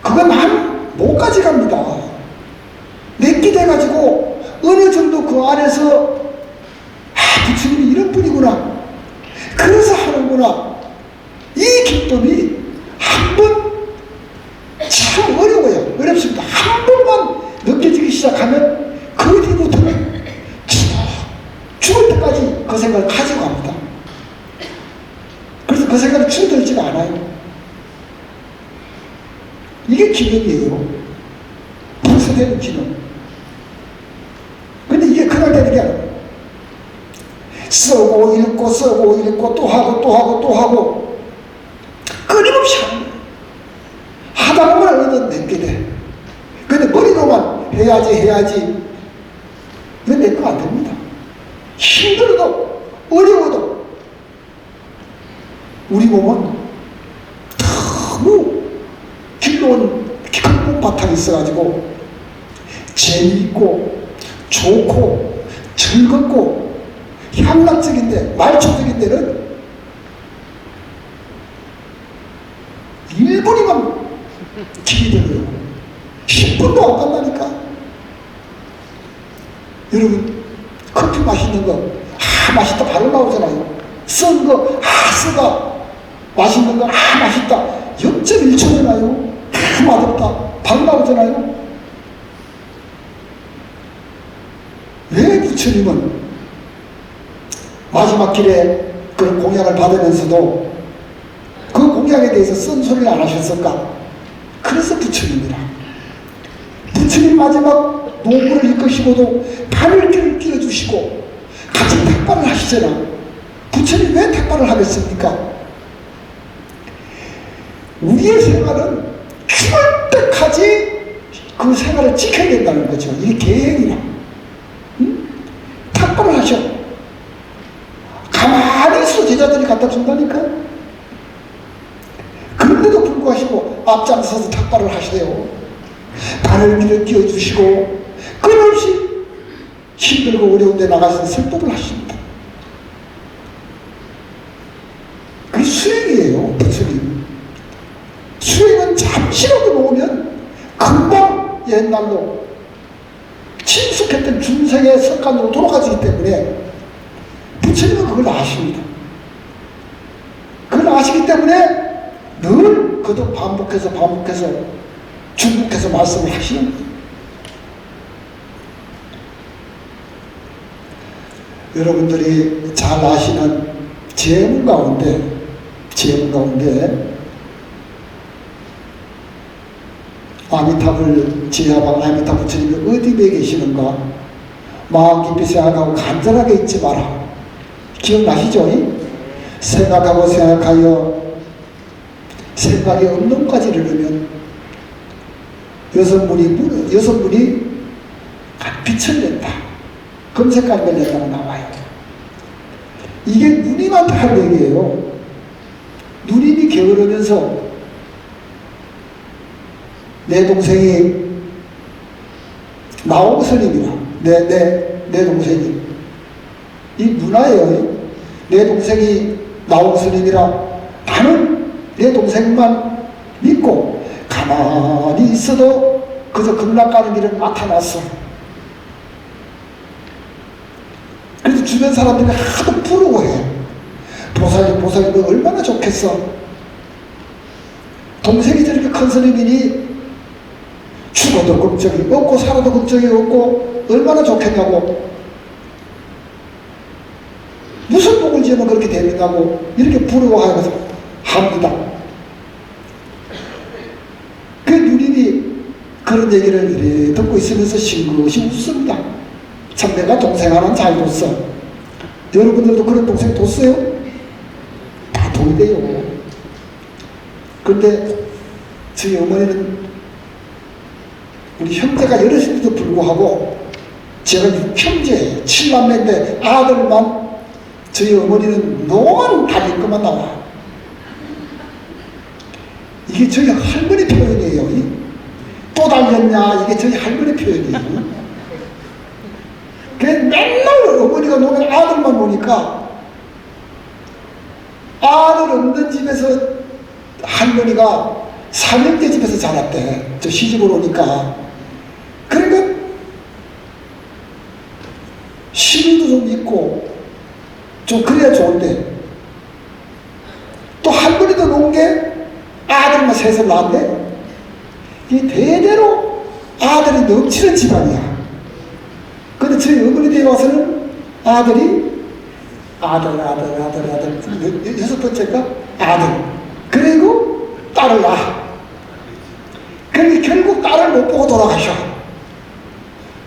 그건 난 못까지 갑니다. 내끼 돼가지고 어느 정도 그 안에서 부처님이 이런 분이구나, 그래서 하는구나, 이 기쁨이 한 번 참 어려워요. 어렵습니다. 한 번만 느껴지기 시작하면 그 뒤부터는 죽을 때까지 그 생각을 가지고 갑니다. 그래서 그 생각이 줄어들지가 않아요. 이게 기능이에요. 부서되는 기능. 근데 이게 그냥 되는 게 아니에요. 쓰고 읽고 또 하고 끊임없이 하는 하면 내게 돼. 근데 머리로만 해야지. 이건 내 거 안 됩니다. 힘들어도, 어려워도, 우리 몸은 너무 길러온 큰 바탕이 있어가지고, 재미있고, 좋고, 즐겁고, 향락적인데, 말초적인 데는 1분이면 길이 들어요. 10분도 안 간다니까. 여러분, 커피 맛있는 거, 맛있다 바로 나오잖아요. 쓴 거, 쓰다. 맛있는 거, 맛있다. 0.1초잖아요. 맛없다. 바로 나오잖아요. 왜 부처님은 마지막 길에 그런 공약을 받으면서도 그 공약에 대해서 쓴소리를 안 하셨을까? 그래서 부처님이라. 부처님 마지막 노고를 이끄시고도 바늘길을 끼워주시고 같이 탁발을 하시잖아. 부처님 왜 탁발을 하겠습니까? 우리의 생활은 죽을 때까지 그 생활을 지켜야 된다는 거죠. 이게 계획이라. 응? 탁발을 하셔. 가만히 있어 제자들이 갖다 준다니까. 그런데도 불구하고 앞장서서 탁발을 하시대요. 바늘길을 끼워주시고 끊임없이 힘들고 어려운 데 나가서 설법을 하십니다. 그게 수행이에요. 부처님. 수행은 잠시라도 놓으면 금방 옛날로 친숙했던 중생의 습관으로 돌아가기 때문에 부처님은 그걸 아십니다. 그걸 아시기 때문에 늘 그도 반복해서 중복해서 말씀을 하시는 거예요. 여러분들이 잘 아시는 제문 가운데 아미타불 지하방 아미타 부처님이 어디 에 계시는가? 마음 깊이 생각하고 간절하게 잊지 마라. 기억나시죠? 생각하고 생각하여 생각이 없는까지 이르면 여성분이 빛을 낸다. 검색하는 걸 낸다고 나와요. 이게 누님한테 할 얘기예요. 누님이 게으르면서 내 동생이 나홍스님이라 내 동생이 이 문화예요. 내 동생이 나홍스님이라 나는 내 동생만 믿고 가만히 있어도 그저 극락가는 길을 나타났어. 그래서 주변 사람들이 하도 부러워해. 보살이 너 얼마나 좋겠어. 동생이 저렇게 큰 스님이니 죽어도 걱정이 없고 살아도 걱정이 없고 얼마나 좋겠냐고. 무슨 복을 지으면 그렇게 되느냐고 이렇게 부러워하면서 합니다. 그 누님이 그런 얘기를 이래 듣고 있으면서 싱긋이 웃습니다. 참 내가 동생 하나는 잘 뒀어. 여러분들도 그런 동생 뒀어요? 다 돈이 돼요. 그런데 저희 어머니는 우리 형제가 여럿인데도 불구하고 제가 6형제 7남매인데 아들만 저희 어머니는 노만 다리끄만 나와. 이게 저희 할머니 표현이에요. 또 달렸냐 이게 저희 할머니 표현이에요. 그래서 맨날 어머니가 노면 아들만 보니까 아들 없는 집에서 할머니가 삼형제 집에서 자랐대. 저 시집을 오니까. 그러니까 시비도 좀 있고 좀 그래야 좋은데 또 할머니도 놓은 게 아들만 셋을 낳았대. 이 대대로 아들이 넘치는 집안이야. 근데 저희 어머니 댁에 와서는 아들 여섯 번째가 아들 그리고 딸을 낳아. 그러니 결국 딸을 못 보고 돌아가셔.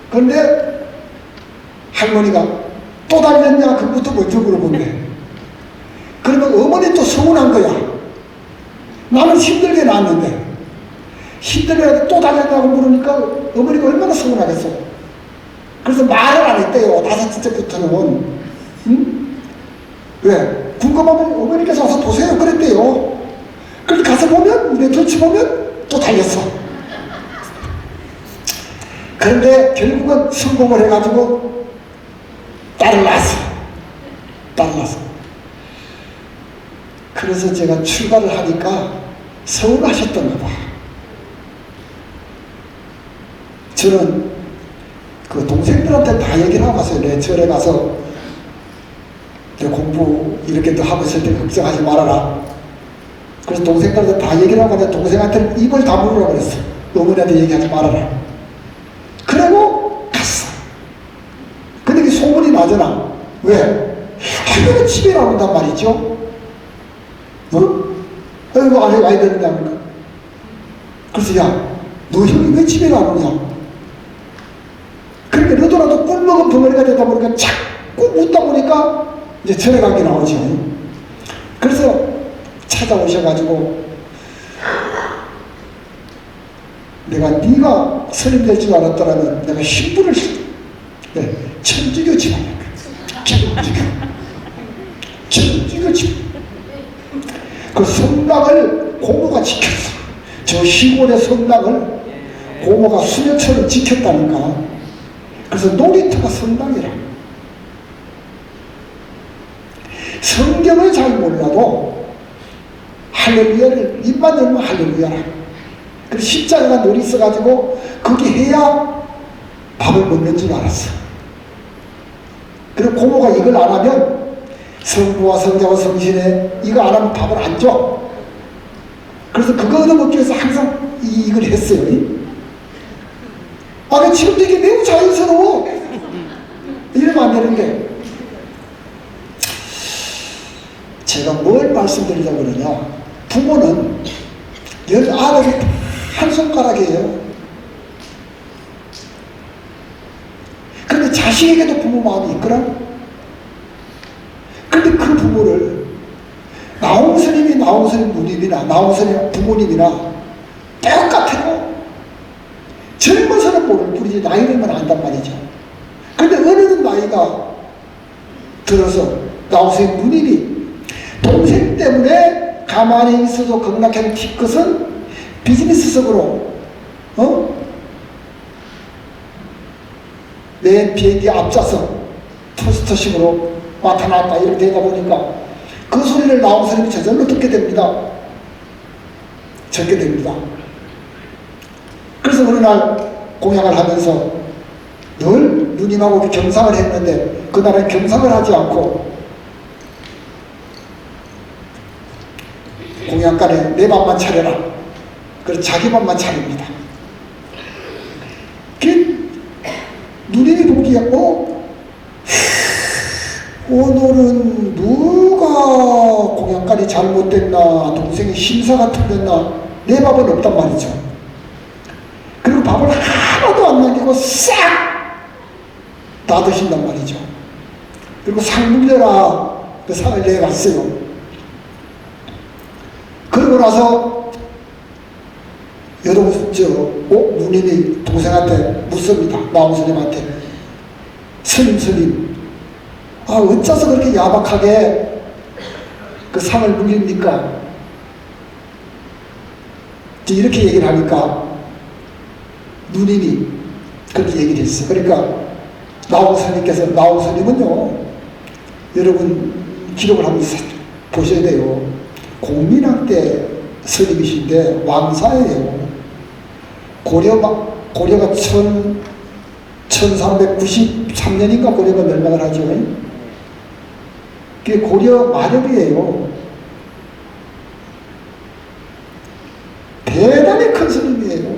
그런데 할머니가 또 달렸냐 그부터 먼저 물어본대. 그러면 어머니 또 서운한 거야. 나는 힘들게 낳았는데 힘들어야 또 달렸냐고 물으니까 어머니가 얼마나 서운하겠어. 그래서 말을 안 했대요. 5째부터는. 응? 왜? 궁금하면 어머니께서 와서 보세요. 그랬대요. 그래서 가서 보면, 눈에 들치 보면 또 달렸어. 그런데 결국은 성공을 해가지고 딸을 낳았어. 딸을 낳았어. 그래서 제가 출가를 하니까 서운하셨던가 봐. 저는 그 동생들한테 다 얘기를 하고 갔어요. 내 절에 가서 내 공부 이렇게 또 하고 있을 때 걱정하지 말아라. 그래서 동생들한테 다 얘기를 하고 갔는데 동생한테는 입을 다물으라고 그랬어. 어머니한테 얘기하지 말아라. 그러고 갔어. 근데 그 소문이 나잖아. 왜? 하루는 집에 나온단 말이죠. 어? 아이고, 안에 와야 되는다니까. 그래서 야, 너 형이 왜 집에 나오냐? 그러니까 너도라도 꿀먹은 덩어리가 되다 보니까 자꾸 묻다 보니까 이제 절에 가게 나오지. 그래서 찾아오셔가지고 내가 네가 스님 될 줄 알았더라면 내가 신부를 네, 천주교 집안이야. 천주교 집안. 그 성당을 고모가 지켰어. 저 시골의 성당을 고모가 수녀처럼 지켰다니까. 그래서 놀이터가 성당이라. 성경을 잘 몰라도 할렐루야를 입만 열면 할렐루야라. 그래서 십자가가 늘 있어가지고 거기 해야 밥을 먹는 줄 알았어. 그리고 고모가 이걸 안 하면 성부와 성자와 성신에 이거 안 하면 밥을 안 줘. 그래서 그거 얻어먹기 위해서 항상 이걸 했어요. 아, 지금도 이게 매우 자연스러워. 이러면 안 되는데. 제가 뭘 말씀드리자고 그러냐. 부모는 열 아들이 한 손가락이에요. 그런데 자식에게도 부모 마음이 있거라. 그런데 그 부모를 나홍스님이 나홍스님 누님이나 나홍스님 부모님이나 똑같아요. 젊어서는 모를 뿐이지 나이 들면 안단 말이죠. 그런데 어느 나이가 들어서 나홍스님 누님이 동생 때문에 가만히 있어도 극락행 티켓은 비즈니스석으로 맨 비행기 앞좌석 토스터식으로 나타났다 이렇게 되다 보니까 그 소리를 나홍스님이 저절로 듣게 됩니다. 적게 됩니다. 그래서 어느 날 공양을 하면서 늘 누님하고 경상을 했는데 그날은 경상을 하지 않고 공양간에 내 밥만 차려라. 그래서 자기 밥만 차립니다. 누님이 보기에 오늘은 누가 공양간이 잘못됐나 동생이 심사가 틀렸나 내 밥은 없단 말이죠. 그리고 밥을 하나도 안 남기고 싹 다 드신단 말이죠. 그리고 상 물려라. 그 상을 내갔어요. 그러고 나서 여러분 누님이 동생한테 묻습니다. 나홍스님한테 스님 어째서 그렇게 야박하게 그 상을 물립니까? 이렇게 얘기를 하니까 누님이 그렇게 얘기를 했어요. 그러니까 나홍스님은요 여러분 기록을 한번 보셔야 돼요. 공민왕 때 스님이신데 왕사예요. 고려가 1393년인가 고려가 멸망을 하죠. 그게 고려 마렵이에요. 대단히 큰 스님이에요.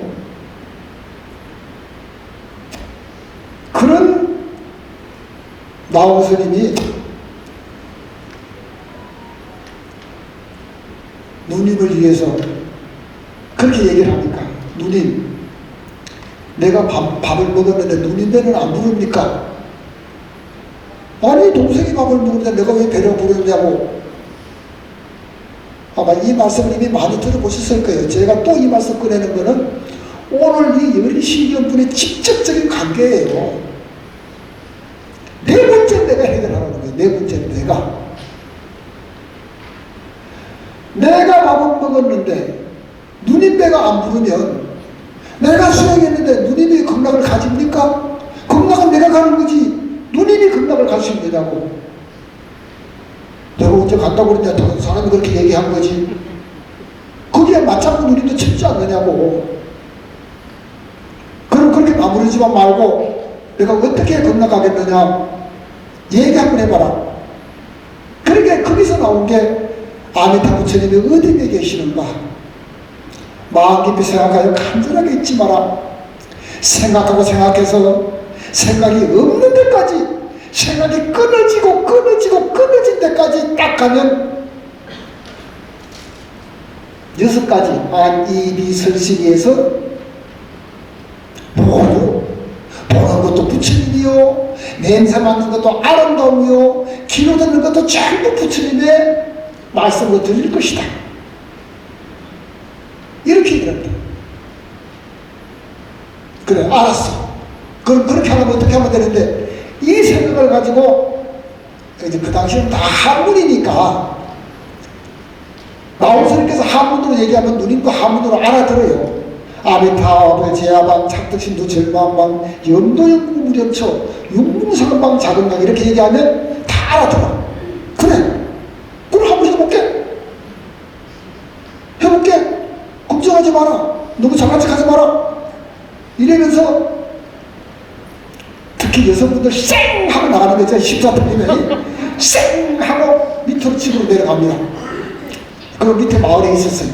그런 나홍스님이 누님을 위해서 그렇게 얘기를 하니까 누님 내가 밥을 먹었는데 누님 배는 안 부릅니까? 아니 동생이 밥을 먹는데 내가 왜 배를 부르냐고 아마 이 말씀을 이미 많이 들어보셨을 거예요. 제가 또 이 말씀 꺼내는 거는 오늘 이 열의신경분의 직접적인 관계예요. 네 번째 내가 해결하라는 거예요. 네 번째 내가 밥을 먹었는데 누님배가 안 부르면, 내가 수행했는데 누님이 극락을 가집니까? 극락은 내가 가는 거지 누님이 극락을 갈 수 있느냐고. 내가 언제 간다고 그랬냐, 다른 사람이 그렇게 얘기한 거지. 거기에 맞잡고 누님도 쳤지 않느냐고. 그럼 그렇게 나무르지만 말고 내가 어떻게 극락 가겠느냐 얘기 한번 해봐라. 그러니까 거기서 나온 게 아미타 부처님이 어디에 계시는가. 마음 깊이 생각하여 간절하게 잊지 마라. 생각하고 생각해서 생각이 없는 데까지, 생각이 끊어진 데까지 딱 가면 6가지 안이비설신에서 모두 보는 것도 부처님이요, 냄새 맡는 것도 아름다움이요, 귀로 듣는 것도 전부 부처님의 말씀으로 들릴 것이다. 이렇게 얘기한다. 그래, 알았어. 그럼 그렇게 하면 어떻게 하면 되는데, 이 생각을 가지고 이제 그 당시에는 다 한문이니까 나온스님께서 한문으로 얘기하면 누님도 한문으로 알아들어요. 아미타불 제야방 착득심도 절망방 염도연구 무렴처 육문상방 자금방 이렇게 얘기하면 다 알아들어. 그래, 그럼 한번 해볼게. 걱정하지 마라. 너무 장난치하지 마라. 이러면서 특히 여성분들 쌩 하고 나가는 거 있잖아요. 14톤이면 쌩 하고 밑으로 집으로 내려갑니다. 그 밑에 마을에 있었어요.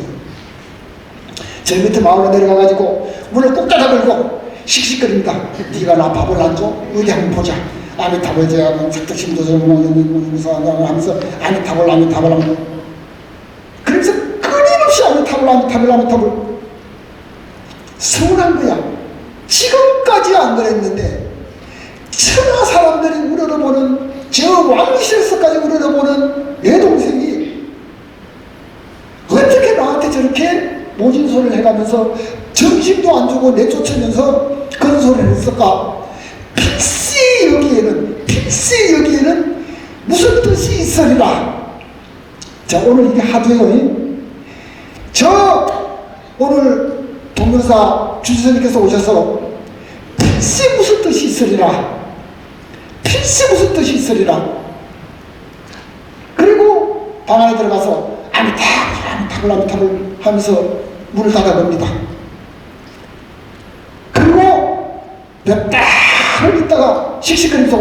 저 밑에 마을에 내려가가지고 문을 꼭 닫아 걸고 씩씩거립니다. 네가 나 밥을 안 줘? 어디 한번 보자. 아미타불 제야방 착득심도 절망 하면서 아미타불 그래서 끊임없이 아미타불 서운한 거야. 지금까지 안 그랬는데 천하 사람들이 우러러보는, 저 왕실에서까지 우러러보는 내 동생이 어떻게 나한테 저렇게 모진 소리를 해가면서 정신도 안 주고 내쫓으면서 그런 소리를 했을까? 필시 여기에는 무슨 뜻이 있으리라. 자, 오늘 이게 하도요. 저 오늘 동명사 주지스님께서 오셔서 필시 무슨 뜻이 있으리라. 그리고 방 안에 들어가서 아미타불 하면서 문을 닫아봅니다. 그리고 몇 달을 있다가 씩씩거리면서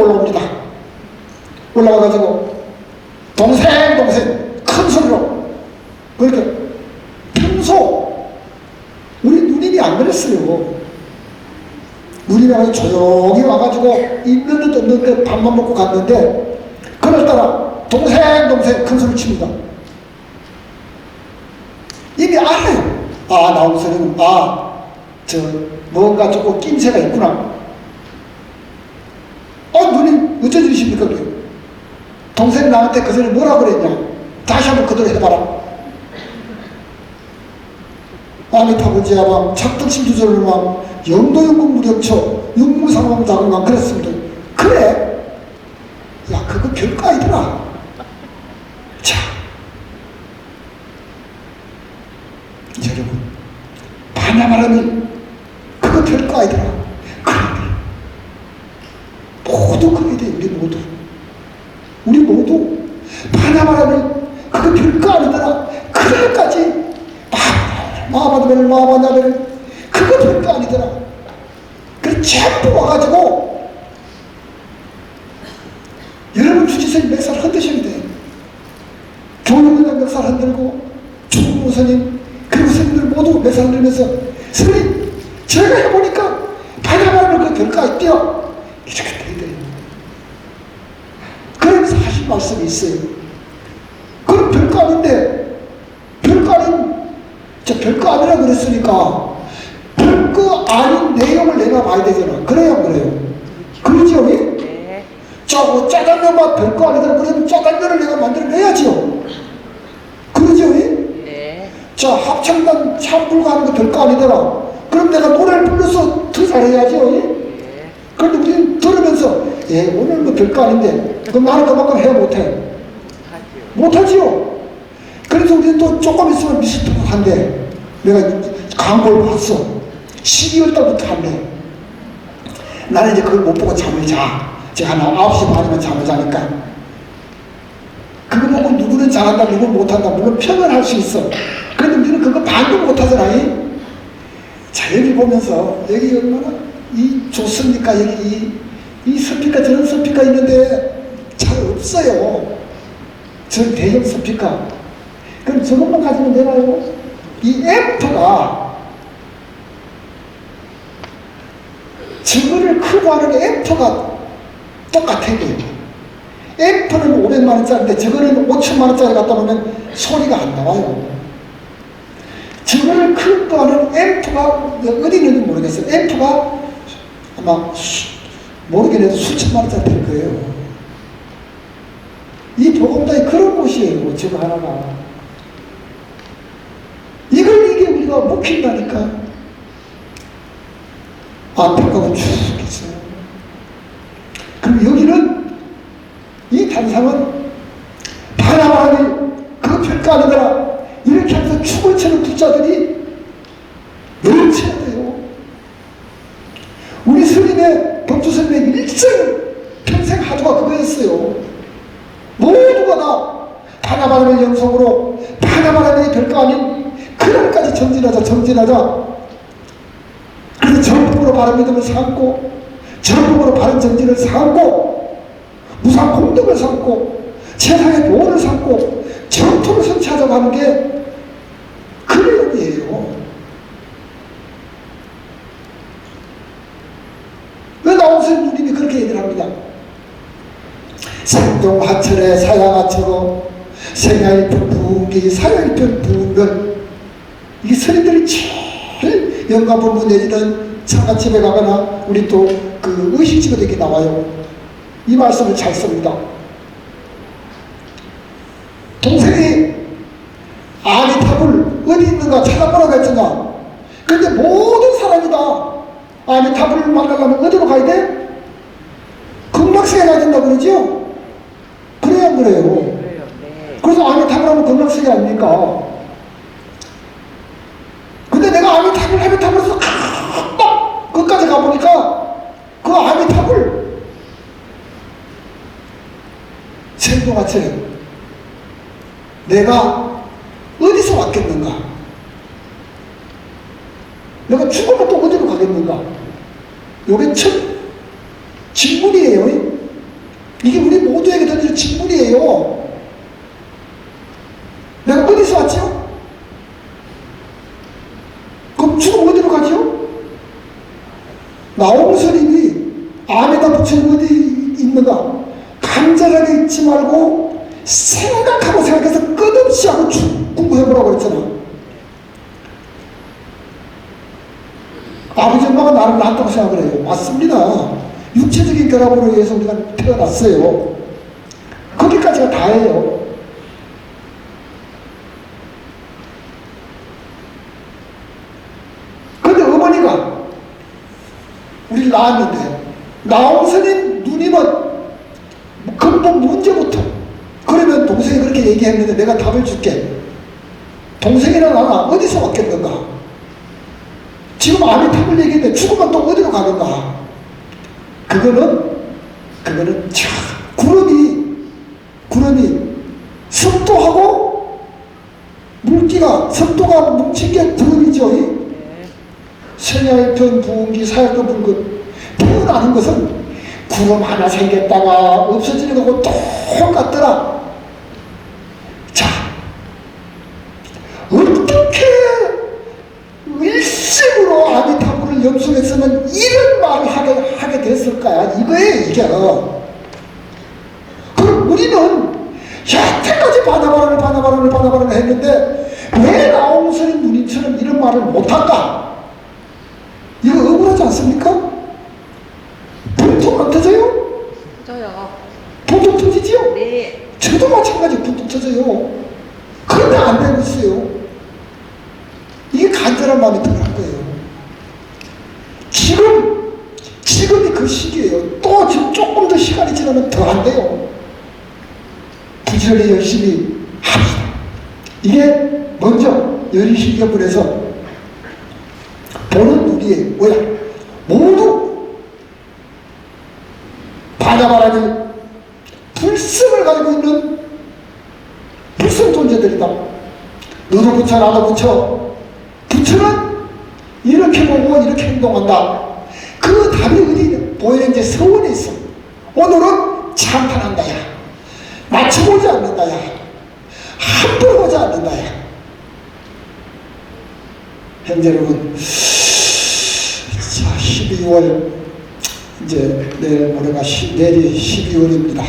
올라와가지고 동생 큰 소리로, 그렇게 평소 우리 누님이 안 그랬어요. 누님이 조용히 와가지고 있는 듯 없는 듯 밥만 먹고 갔는데, 그날따라 동생 큰 소리 칩니다. 이미 알아요. 나온스님은 저 뭔가 조금 낌새가 있구나. 누님 어쩐 일이십니까? 동생 나한테 그 전에 뭐라 그랬냐? 다시 한번 그대로 해봐라. 아미타불 제야방 착득심도 절망 염도연구 무렴처 육무상방 자금방 그랬습니다. 그래? 야, 그거 별거 아니더라. 자, 여러분, 바냐바라니 그거 별거 아니더라. 그래, 모두 그래야 돼. 우리 모두 바냐바라니 그거 별거 아니더라. 그래까지 마바냐벨 그거 별거 아니더라. 그래 전부 와가지고 여러분 주지스님 멱살 흔드셔야 돼. 조용한 멱살 흔들고 조무스님 그리고 스님들 모두 멱살 흔들면서, 스님 제가 해보니까 바냐바라는 그 별거 아니대요. 이렇게 돼야 돼요. 그러면서 하신 말씀이 있어요. 그럼 별거 아닌데, 별거 아니라 그랬으니까 별거 아닌 내용을 내놔봐야 되잖아. 그래야 안 그래요? 그러죠? 네. 짜장면 맛 별거 아니더라. 그러면 짜장면을 내가 만들어내야죠. 그러죠? 자, 합창단 찬불 가는 거 될 거 아니더라. 그럼 내가 노래를 불러서 더 잘해야죠. 네. 그런데 우리는 들으면서, 예, 오늘 뭐 별 거 아닌데, 그럼 나는 그만큼 해 못해. 하지요. 못하지요. 그래서 우리는 또 조금 있으면 미스터한데, 내가 광고를 봤어. 12월 달부터 한대. 나는 이제 그걸 못 보고 잠을 자. 제가 한 9시 반이면 잠을 자니까. 그거 보고 누구는 잘한다, 누구는 못한다. 물론 평을 할 수 있어. 그런데 우리는 그거 반도 못하잖아. 자, 여기 보면서, 여기 얼마나 좋습니까? 여기 이 스피커, 저런 스피커 있는데 잘 없어요. 저 대형 스피커. 그럼 저것만 가지면 되나요? 이 앰프가, 저거를 크고 하는 앰프가 똑같아요. 앰프는 500만원짜리인데 저거는 5천만원짜리 갖다 놓으면 소리가 안 나와요. 저거를 크고 하는 앰프가 어디 있는지 모르겠어요. 앰프가 아마 모르긴 해도 수천만원짜리 될 거예요. 이 보금자리 그런 곳이에요. 저거 하나가. 이게 우리가 묵힌다니까. 안타까워 죽겠어요. 그럼 여기는, 이 단상은 바라바라니 그 별거 아니더라. 이렇게 하면서 춤을 추는 부자들이 넘쳐야 돼요. 우리 스님의, 법주 스님의 일생 평생 하도가 그거였어요. 모두가 다 바라바라의 영성으로 바라바라의 별거 아닌 그날까지 정진하자. 그래서 정법으로 바른 믿음을 삼고, 정법으로 바른 정진을 삼고, 무상 공덕을 삼고, 세상의 보호를 삼고, 정토를 성취하자고 하는 게 그 내용이에요. 왜 나오신 누님이 그렇게 얘기를 합니다. 생동하철에 사양하처로 생야일편 부흥기 사야일편 부흥을, 이게 스님들이 제일 영감본부 내지는 창가집에 가거나 우리 또 그 의식집에도 이렇게 나와요. 이 말씀을 잘 씁니다. 동생이 아미타불 어디 있는가 찾아보라고 했잖아. 그런데 모든 사람이 다 아미타불을 만나려면 어디로 가야 돼? 극락세계 가야 된다고 그러죠? 그래야 안 그래요? 그래요. 네. 그래서 아미타불 하면 극락세계 아닙니까? 근데 내가 아미타불에서 막 끝까지 가보니까 그 아미타불 생동하체 내가 어디서 왔겠는가? 내가 죽으면 또 어디로 가겠는가? 요게 첫 질문이에요. 이게 우리 모두에게 던진 질문이에요. 내가 어디서 왔죠? 그럼 죽으면 어디로 가죠? 나홍스님이 암에다 붙인 어디 있는가? 간절하게 잊지 말고 생각해서 끝없이 하고 공부해보라고 그랬잖아. 아버지 엄마가 나를 낳았다고 생각을 해요. 맞습니다. 육체적인 결합으로 의해서 우리가 태어났어요. 거기까지가 다예요. 근데 어머니가 우리 낳았는데 나홍스님 누님은 근본 문제부터, 그러면 동생이 그렇게 얘기했는데 내가 답을 줄게. 동생이나 나나 어디서 왔겠는가? 지금 아미타불 얘기했는데 죽으면 또 어디로 가는가? 그거는 참 구름이 습도하고 물기가, 습도가 뭉친 게 구름이죠. 네. 생야일편 부흥기 사약도 붉은 태어나는 것은 구름 하나 생겼다가 없어지는 거고 똑같더라. 자, 어떻게 일생으로 아미타불을 염속했으면 이런 말을 하게 됐을까? 이거예요, 이게. 그럼 우리는 여태까지 바나바람을 했는데 왜 나홍스님 누님처럼 이런 말을 못할까? 이거 억울하지 않습니까? 분통 안 터져요? 터져요. 분통 터지지요? 네. 저도 마찬가지 분통 터져요. 그런데 안 되고 있어요. 간절한 마음이 들어간 거예요. 지금이 그 시기예요. 또 지금 조금 더 시간이 지나면 더 안 돼요. 부지런히 열심히 합시다. 이게 먼저 여리시기업을해서 보는 눈이 뭐야? 모두 반야바라니 불성을 가지고 있는 불성 존재들이다. 너도 부처 나도 부처. 부처는 이렇게 보고 이렇게 행동한다. 그 답이 어디 보이는 이제 서원에 있어. 오늘은 참판한다야. 맞춰보지 않는다야. 함부로 보지 않는다야. 형제 여러분, 자 12월 이제 내일 모레가 내일이 12월입니다.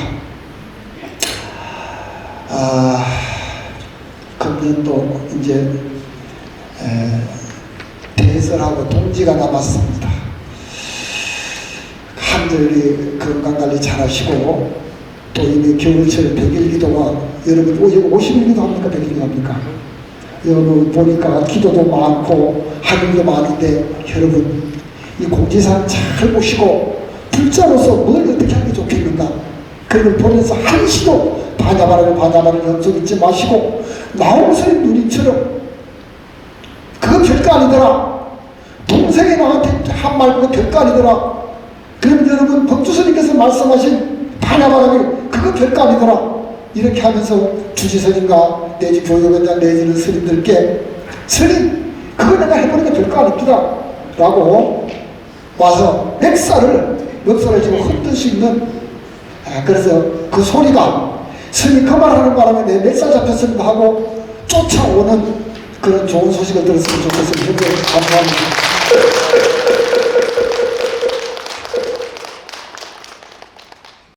금년도 이제 대설하고 동지가 남았습니다. 한절이 건강관리 잘 하시고 또 이미 겨울철 100일 기도가 여러분 50일 기도 합니까? 100일 합니까? 여러분 보니까 기도도 많고 할 일도 많은데 여러분 이 공지사항 잘 보시고 불자로서 뭘 어떻게 하는 게 좋겠는가 그걸 보면서 한시도 반야바라를 염소 잊지 마시고 나홍스님 누님처럼 그거 별거 아니더라. 동생이 나한테 한 말 그거 별거 아니더라. 그러면 여러분 법주스님께서 말씀하신 반야바라를 그거 별거 아니더라. 이렇게 하면서 주지스님과 내지 교육원장 내지는 스님들께 스님 그거 내가 해보니까 별거 아닙니다 라고 와서 멱살을 지금 흔들 수 있는 그래서 그 소리가 스님이 그 말하는 바람에 내 멱살 잡혔습니다 하고 쫓아오는 그런 좋은 소식을 들었으면 좋겠습니다. 감사합니다.